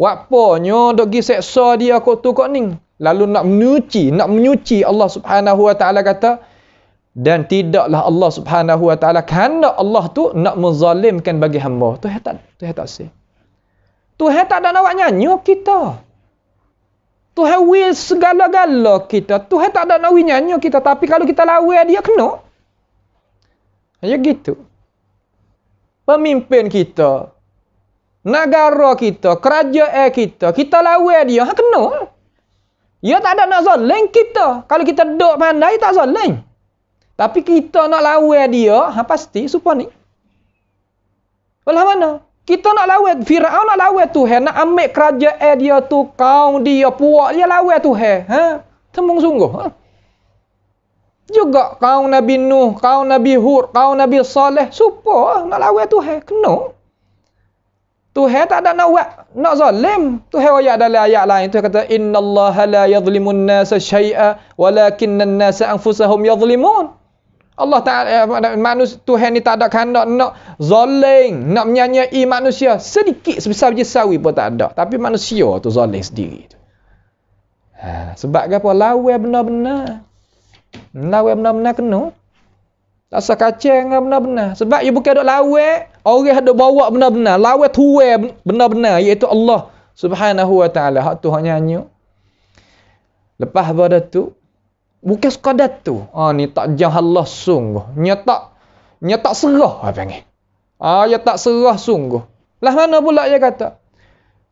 Wapanya dok pergi seksa dia kok tu kok ni. Lalu nak menyuci Allah Subhanahu wa taala kata, dan tidaklah Allah Subhanahu wa taala kerana Allah tu nak menzalimkan bagi hamba. Tuhan tak say. Tuhan tak ada nak nyanyi kita. Tuhan will segala-gala kita. Tuhan tak ada nak nyanyi kita, tapi kalau kita lawan dia kena. Ya gitu. Pemimpin kita, negara kita, kerajaan kita lawan dia, kena. Dia tak ada nak zalim kita. Kalau kita duduk pandai tak zalim. Tapi kita nak lawan dia, pasti supaya ni. Belah mana? Kita nak lawan Firaun, nak lawan Tuhan, nak ambil kerajaan dia tu, kaum dia, puak dia lawan Tuhan. Ha? Tembung sungguh. Ha? Juga kaum Nabi Nuh, kaum Nabi Hud, kaum Nabi Saleh, supa nak lawan Tuhan, kena. Tuhan tak ada nak zalim. Tuhan ayat dalam ayat lain tu kata innallaha la yadhlimun nasa syai'a walakinnan nasa anfusahum yadhlimun. Allah Taala manusia Tuhan ni tak ada kehendak nak zalim, nak menyanyai manusia sedikit sebesar biji sawi pun tak ada. Tapi manusia tu zalim sendiri tu. Sebab apa? Lawan benar-benar. Lawan benar-benar kena. Tak usah kacang benar-benar. Sebab ia bukan duk lawan, orang duk bawa benar-benar. Lawan tuai benar-benar, iaitu Allah Subhanahu wa taala. Hak tu hak nyanyi. Lepas pada tu, bukan sekadar tu. Ni tak jauh Allah sungguh. Nya tak serah apa panggil. Ya tak serah sungguh. Lah mana pula dia kata?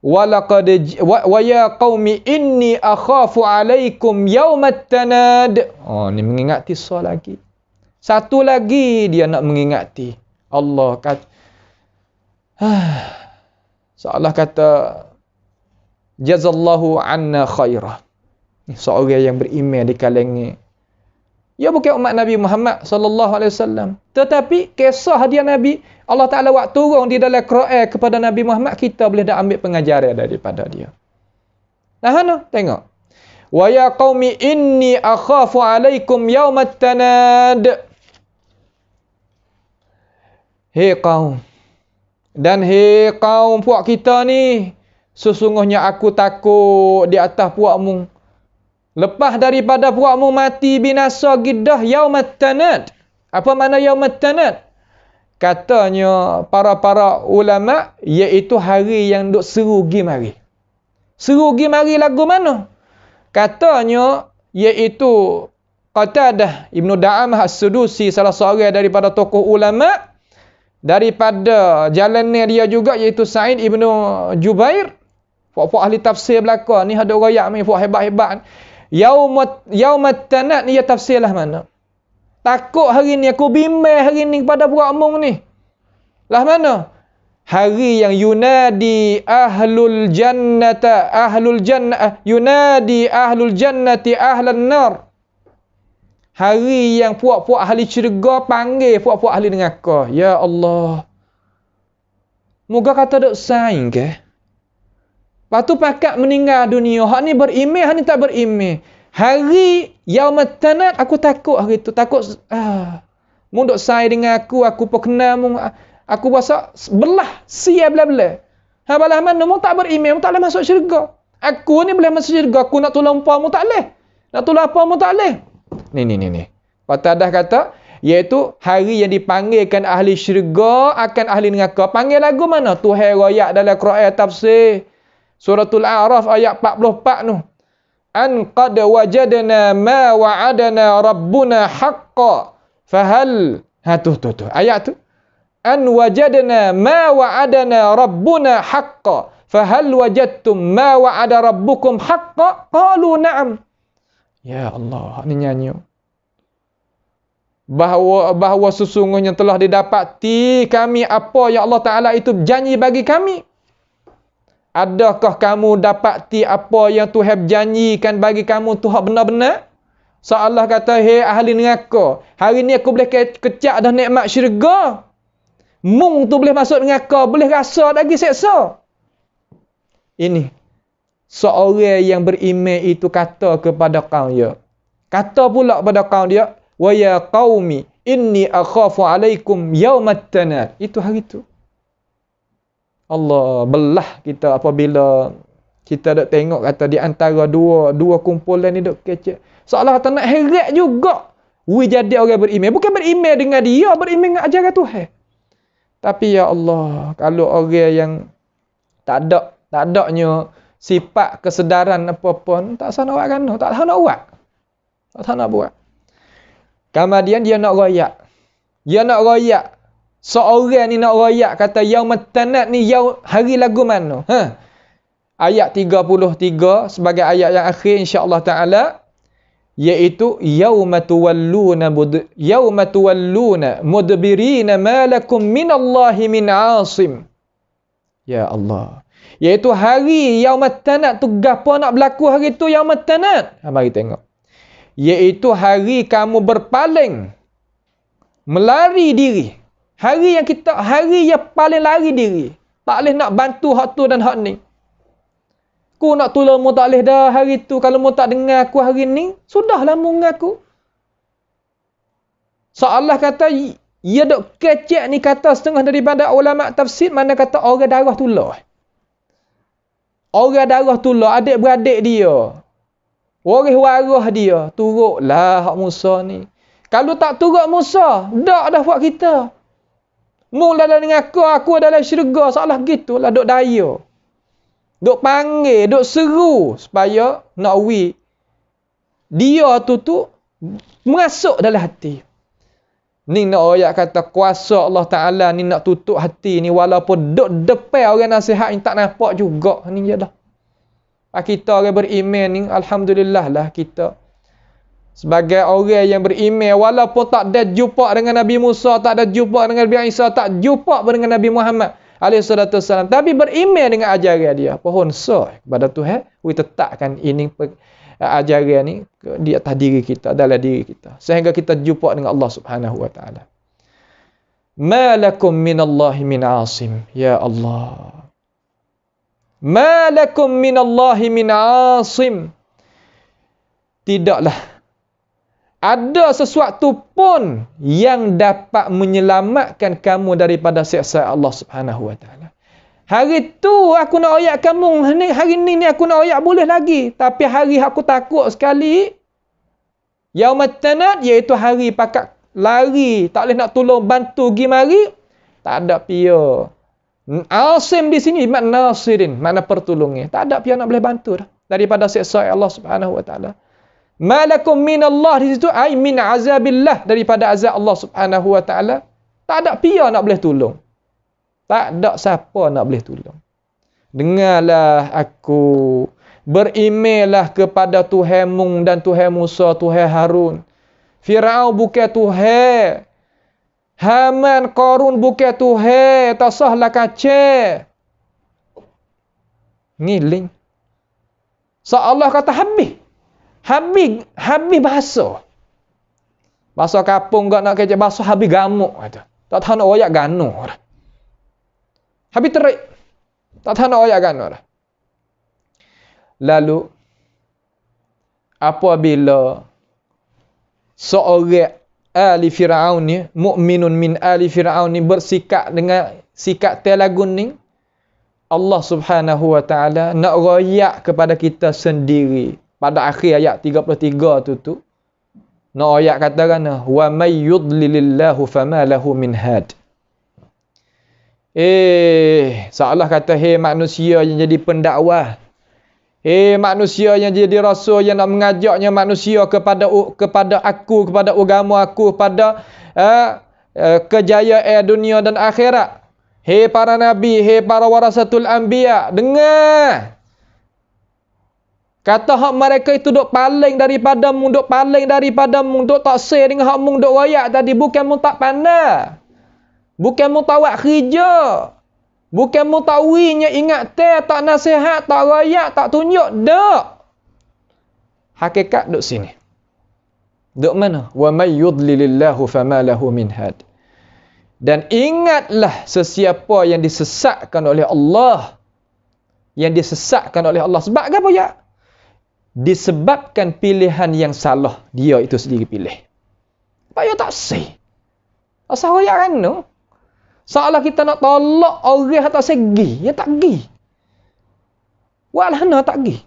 Walaqad wa ya qaumi inni akhafu alaikum yaumat tanad. Ni mengingati soal lagi. Satu lagi dia nak mengingati. Allah kata seolah kata jazallahu anna khairah. Seorang yang beriman di kalangan ya bukan umat Nabi Muhammad sallallahu alaihi wasallam, tetapi kisah dia Nabi Allah Taala buat turun di dalam Quran kepada Nabi Muhammad, kita boleh dah ambil pengajaran daripada dia. Nah, tengok. Wa ya qaumi inni akhafu alaikum yaumat tanad. Hei kaum. Dan hei kaum puak kita ni, sesungguhnya aku takut di atas puakmu. Lepas daripada puakmu mati binasa gidah yaumat tanad. Apa makna yaumat tanad? Katanya para ulama, iaitu hari yang duk seru gi mari. Seru gi mari lagu mana? Katanya iaitu Qatadah Ibnu Da'amah As-Sudusi, salah seorang daripada tokoh ulama. Daripada jalannya dia juga iaitu Sa'id Ibnu Jubair. Puak ahli tafsir belaka ni ada royak mai puak hebat-hebat. Yaumat tanad ni ya tafsirlah mana? Takut hari ni, aku bimbang hari ni kepada puakmu ni. Lah mana? Hari yang yunadi ahlul jannati ahlan nar. Hari yang puak-puak ahli syurga panggil puak-puak ahli neraka. Ya Allah. Moga kata duk saing ke? Lepas tu pakat meninggal dunia. Hak ni beriman, hak ni tak beriman. Hari yaumat tanad, aku takut hari tu. Takut, mu duk saing dengan aku pun kenal mu. Aku rasa belah, siap belah-belah. Balah mana, mu tak beriman, mu tak boleh masuk syurga. Aku ni boleh masuk syurga, aku nak tolong apa, mu tak boleh. Nak tolong apa, mu tak boleh. Ni. Qatadah kata, iaitu hari yang dipanggilkan ahli syurga akan ahli neraka. Panggil lagu mana? Tuhan royak dalam Quran tafsir. Suratul A'raf ayat 44 tu. An qad wajadna ma wa'adana rabbuna haqqa. Fahal. Tu. Ayat tu. An wajadna ma wa'adana rabbuna haqqa. Fahal wajadtum ma wa'ada rabbukum haqqa? Qalu na'am. Ya Allah, ni nyanyi. Bahawa sesungguhnya telah didapati kami apa yang Allah Ta'ala itu janji bagi kami. Adakah kamu dapati apa yang Tuhan janjikan bagi kamu tu hak benar-benar? So Allah kata, hei ahli neraka, hari ni aku boleh kecak dah nikmat syurga. Mung tu boleh masuk neraka, boleh rasa lagi seksa. Ini seorang yang beriman itu kata kepada kaum dia. Kata pula kepada kaum dia, wa ya qaumi inni akhafu alaikum yaumat tanad. Itu hari itu. Allah belah kita apabila kita dak tengok kata di antara dua kumpulan ni dak kecek. Seolah kata nak heret juga. We jadi orang beriman. Bukan beriman dengan dia, beriman dengan ajaran Tuhan. Tapi ya Allah, kalau orang yang tak adanya sifat kesedaran apa-apa, tak sah nak buat kan? Tak sah nak buat. Tak sah nak buat. Kemudian dia nak royak. Dia nak royak. Seorang ni nak royak kata yaumat tanad ni hari lagu mana? Ayat 33 sebagai ayat yang akhir insya-Allah taala, iaitu yauma tuwalluna mudbirina ma lakum minallahi min 'asim. Ya Allah. Iaitu hari Yaumat Tanad tu gapo nak berlaku hari tu Yaumat Tanad? Mari tengok. Iaitu hari kamu berpaling, melari diri. Hari yang paling lari diri. Tak boleh nak bantu hak tu dan hak ni. Aku nak tolong mu tak boleh dah hari tu. Kalau mu tak dengar aku hari ni, sudahlah mu mengaku. So Allah kata, ia dok kecek ni kata setengah daripada ulama tafsir, mana kata orang darah tular. Orang darah tular, adik-beradik dia. Waris warah dia. Turutlah hak Musa ni. Kalau tak turut Musa, dak dah buat kita. Mula dengan aku adalah syurga. Salah gitulah dok daya. Dok panggil, dok seru supaya nak dia tu masuk dalam hati. Ni nak ayat kata kuasa Allah Ta'ala ni nak tutup hati ni walaupun dok depan orang nasihat yang tak nampak juga. Ni je dah. Kita orang beriman ni alhamdulillah lah kita. Sebagai orang yang beriman walaupun tak ada jumpa dengan Nabi Musa, tak ada jumpa dengan Nabi Isa, tak jumpa pun dengan Nabi Muhammad alaihissalam, tapi beriman dengan ajaran dia. Pohon sah kepada Tuhan, kita tetapkan ini ajaran ni di atas diri kita, dalam diri kita, sehingga kita jumpa dengan Allah Subhanahu wa taala. Ma lakum minallahi min asim. Ya Allah. Ma lakum minallahi min asim. Tidaklah ada sesuatu pun yang dapat menyelamatkan kamu daripada siksa Allah Subhanahu wa taala. Hari tu aku nak ayat kamu, hari ni aku nak ayat boleh lagi, tapi hari aku takut sekali Yaumat Tanad, iaitu hari pakat lari, tak boleh nak tolong bantu pergi mari, tak ada pia. Asim di sini makna nasirin, makna pertolongan. Tak ada pia nak boleh bantu dah daripada siksa Allah Subhanahu wa taala. Malakum minallah di situ ai min azabillah, daripada azab Allah Subhanahu wa taala. Tak ada pia nak boleh tolong. Tak ada siapa nak boleh tolong. Dengarlah aku, berimanlah kepada Tuhanmu dan Tuhan Musa, Tuhan Harun. Firaun bukan Tuhan. Haman, Qarun bukan Tuhan. Tak sahlah kacau. Ngiling. So Allah kata habis. Habis bahasa. Bahasa kapung gak nak kecek bahasa habis gamuk kata. Tak tahu nak royak gano dah. Habis terik. Tak tahu nak royak gano dah. Lalu apabila seorang ahli Firaun ni, mukminun min ahli Firaun ni bersikap dengan sikap telagun ni, Allah Subhanahu wa taala nak royak kepada kita sendiri. Pada akhir ayat 33 tu nak ayat katakan wa may yudlilillahu fama lahu min had. Seolah kata hey manusia yang jadi pendakwah, hey manusia yang jadi rasul yang nak mengajaknya manusia kepada aku, kepada agama aku, kepada kejayaan dunia dan akhirat. Hey para nabi, hey para warasatul anbiya, dengar. Kata hak mereka itu duk paling daripadamu, duk tak say dengan hak mu duk royak tadi, bukan mu tak pandai. Bukan mu tak buat kerja. Bukan mu tak winya ingat tak nasihat, tak royak, tak tunjuk, dak. Hakikat duk sini. Duk mana? Wa may yudlilillahu fama lahu min had. Dan ingatlah sesiapa yang disesatkan oleh Allah. Yang disesatkan oleh Allah. Sebab apa ya? Disebabkan pilihan yang salah dia itu sendiri pilih. Payah tak say. Asal royak kan no? Seolah kita nak tolak orang tak segi, ya tak gi. Walhana tak gi.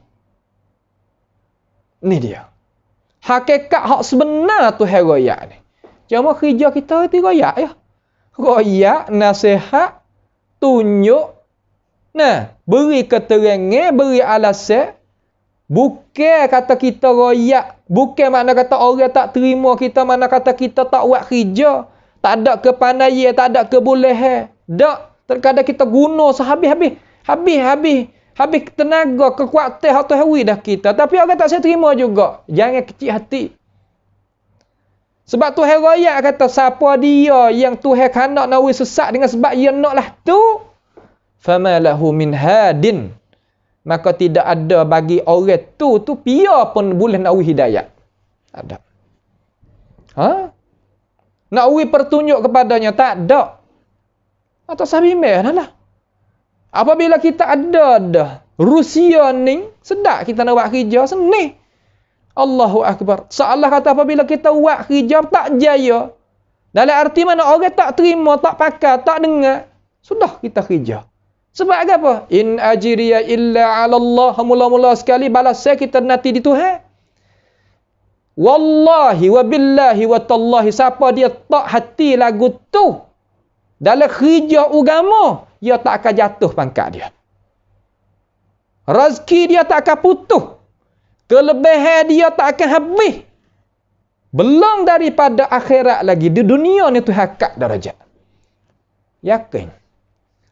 Ni dia. Hakikat hak sebenar tu royak ni. Cuma kerja kita itu royak ya. Royak, nasihat, tunjuk. Nah, beri keterangan, beri alasan. Bukan kata kita royak. Bukan makna kata orang tak terima kita, makna kata kita tak buat kerja. Tak ada kepandaian, tak ada kebolehan. Tak. Terkadang kita guna sehabis-habis. Habis tenaga, kekuatan, hak hawi dah kita. Tapi orang tak saya terima juga. Jangan kecil hati. Sebab Tuhan royak kata, siapa dia yang Tuhan kanak nak sesat dengan sebab ia nak lah tu. fama lahu min hadin. Maka tidak ada bagi orang tu pia pun boleh nak uji hidayat. Tak ada. Nak uji pertunjuk kepadanya tak ada. Atau sabimeh lah. Apabila kita ada dah Rusia ni sedap kita nak buat kerja seni. Allahu Akbar. Seolah kata apabila kita buat kerja tak jaya. Dalam arti mana orang tak terima, tak pakai, tak dengar. Sudah kita kerja. Sebab apa? In ajriya illa 'ala Allah. Mula-mula sekali balas saya kita nanti di Tuhan. Wallahi wa billahi wa tallahi, siapa dia tak hati lagu tu dalam kerja agama, dia tak akan jatuh pangkat dia. Rezeki dia tak akan putus. Kelebihan dia tak akan habis. Belum daripada akhirat lagi. Di dunia ni tu hakkat darajat. Yakin.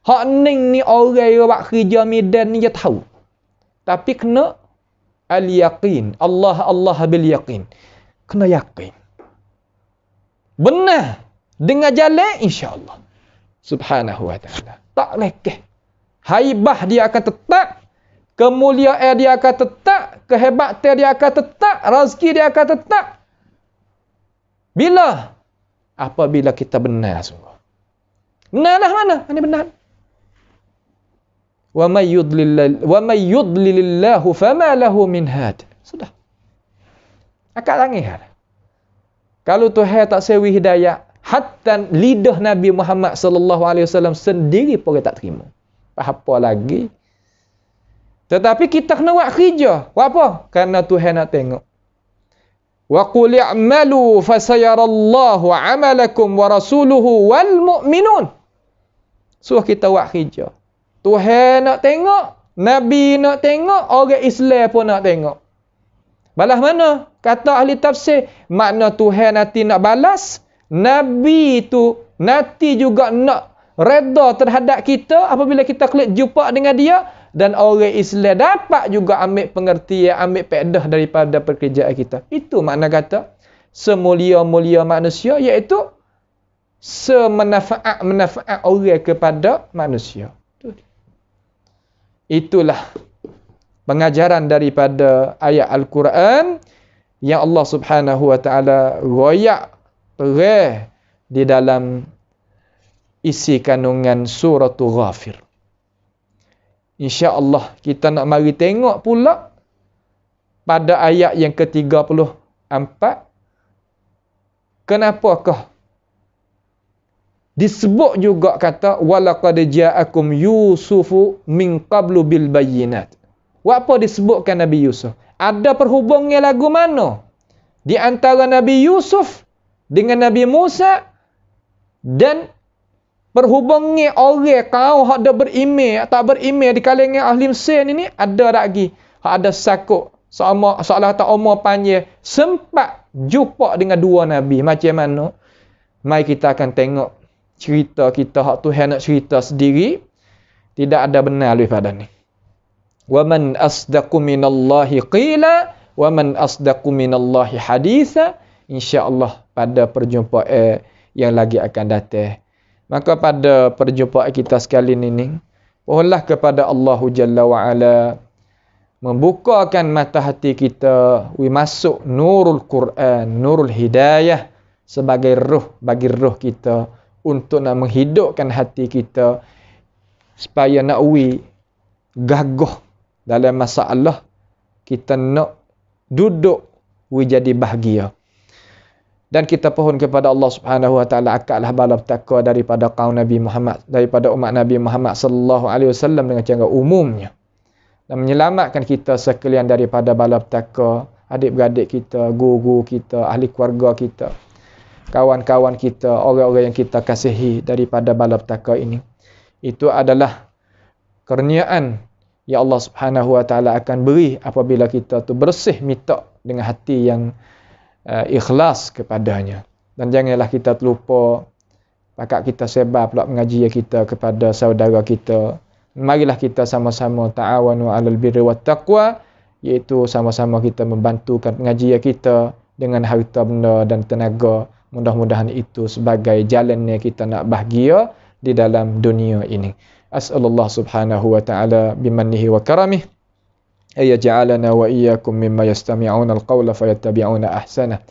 Hak ning ni orang yang buat kerja medan ni dia tahu. Tapi kena al-yaqin. Allah bil yaqin. Kena yakin. Benar. Dengan jalan insya-Allah. Subhanahu wa ta'ala. Tak lekeh. Haibah dia akan tetap. Kemuliaan dia akan tetap. Kehebatan dia akan tetap. Rezeki dia akan tetap. Bila? Apabila kita benar sungguh. Benarlah mana? Ini benar. Wa may yudlilillahu fama lahu min had. Sudah. Akak tangih. Kalau Tuhan tak sewi hidayah, hatta lidah Nabi Muhammad sallallahu alaihi wasallam sendiri pun tak terima. Apa lagi? Tetapi kita kena buat kerja. Buat apa? Karena Tuhan nak tengok. Wa qul i'malu fasayarallahu 'amalakum wa rasuluhu wal mu'minun. Suruh kita buat kerja. Tuhan nak tengok, Nabi nak tengok, orang Islam pun nak tengok. Balas mana? Kata ahli tafsir, makna Tuhan nanti nak balas, Nabi tu nanti juga nak redha terhadap kita apabila kita klik jumpa dengan dia, dan orang Islam dapat juga ambil pengertian, ambil faedah daripada pekerjaan kita. Itu makna kata semulia-mulia manusia, iaitu semanfaat orang kepada manusia. Itulah pengajaran daripada ayat Al-Quran yang Allah Subhanahu wa taala royak terang di dalam isi kandungan surah Ghafir. Insya-Allah kita nak mari tengok pula pada ayat yang ke-34. Kenapakah disebut juga kata walaqad ja'akum yusufu min qablu bil bayyinat. Apa disebutkan Nabi Yusuf? Ada perhubungan lagu mana di antara Nabi Yusuf dengan Nabi Musa, dan perhubungan orang kau hak ada beriman tak beriman di kalangan ahli Mesir ini ada lagi. Hak ada sakut seolah tak umur panjang sempat jumpa dengan dua nabi. Macam mana? Mari kita akan tengok cerita kita hak Tuhan nak cerita sendiri. Tidak ada benar lebih pada ni. Wa man asdaqu minallahi qila wa man asdaqu minallahi haditha. Insya-Allah pada perjumpaan yang lagi akan datang. Maka pada perjumpaan kita sekali ini, mohonlah kepada Allah Jalla wa Ala membukakan mata hati kita, masuk nurul Quran, nurul hidayah sebagai ruh bagi ruh kita, untuk nak menghidupkan hati kita supaya nak gagah dalam masalah kita nak duduk jadi bahagia. Dan kita pohon kepada Allah Subhanahu wa taala akaklah bala takwa daripada kaum Nabi Muhammad, daripada umat Nabi Muhammad sallallahu alaihi wasallam dengan cara umumnya, dan menyelamatkan kita sekalian daripada bala takwa, adik-beradik kita, guru kita, ahli keluarga kita, kawan-kawan kita, orang-orang yang kita kasihi daripada balapetaka ini. Itu adalah kurniaan yang Allah Subhanahu wa taala akan beri apabila kita tu bersih minta dengan hati yang ikhlas kepadanya. Dan janganlah kita terlupa, pakak kita sebab pula mengaji kita kepada saudara kita. Marilah kita sama-sama ta'awanu 'alal birri wat taqwa, iaitu sama-sama kita membantukan pengajian kita dengan harta benda dan tenaga. Mudah-mudahan itu sebagai jalannya kita nak bahagia di dalam dunia ini. As'alullah subhanahu wa ta'ala bimannihi wa karamih ayaj'alana wa iyyakum mimma yastami'una al-qawla fayattabi'una ahsanah.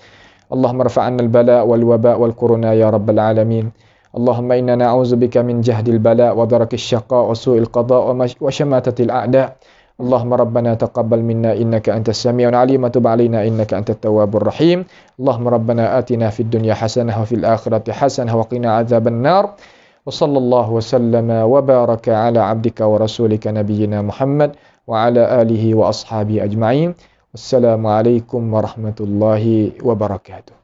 Allahumma rfa' 'anna al-bala' wal waba' wal kuruna ya rabbal alamin. Allahumma inna na'udzubika min jahdil bala' wa darakis syaqa' wa su'il qada' wa syamatatil a'da'. Allahumma rabbana taqabbal minna innaka antas sami'un 'alim wa tub 'alaina innaka antat tawwabur rahim. Allahumma rabbana atina fid dunya hasanah wa fil akhirati hasanah wa qina 'adzaban nar. Wa sallallahu wa sallama wa baraka 'ala 'abdika wa rasulika nabiyyina Muhammad wa ala alihi wa ashabihi ajma'in. Wassalamu alaikum warahmatullahi wabarakatuh.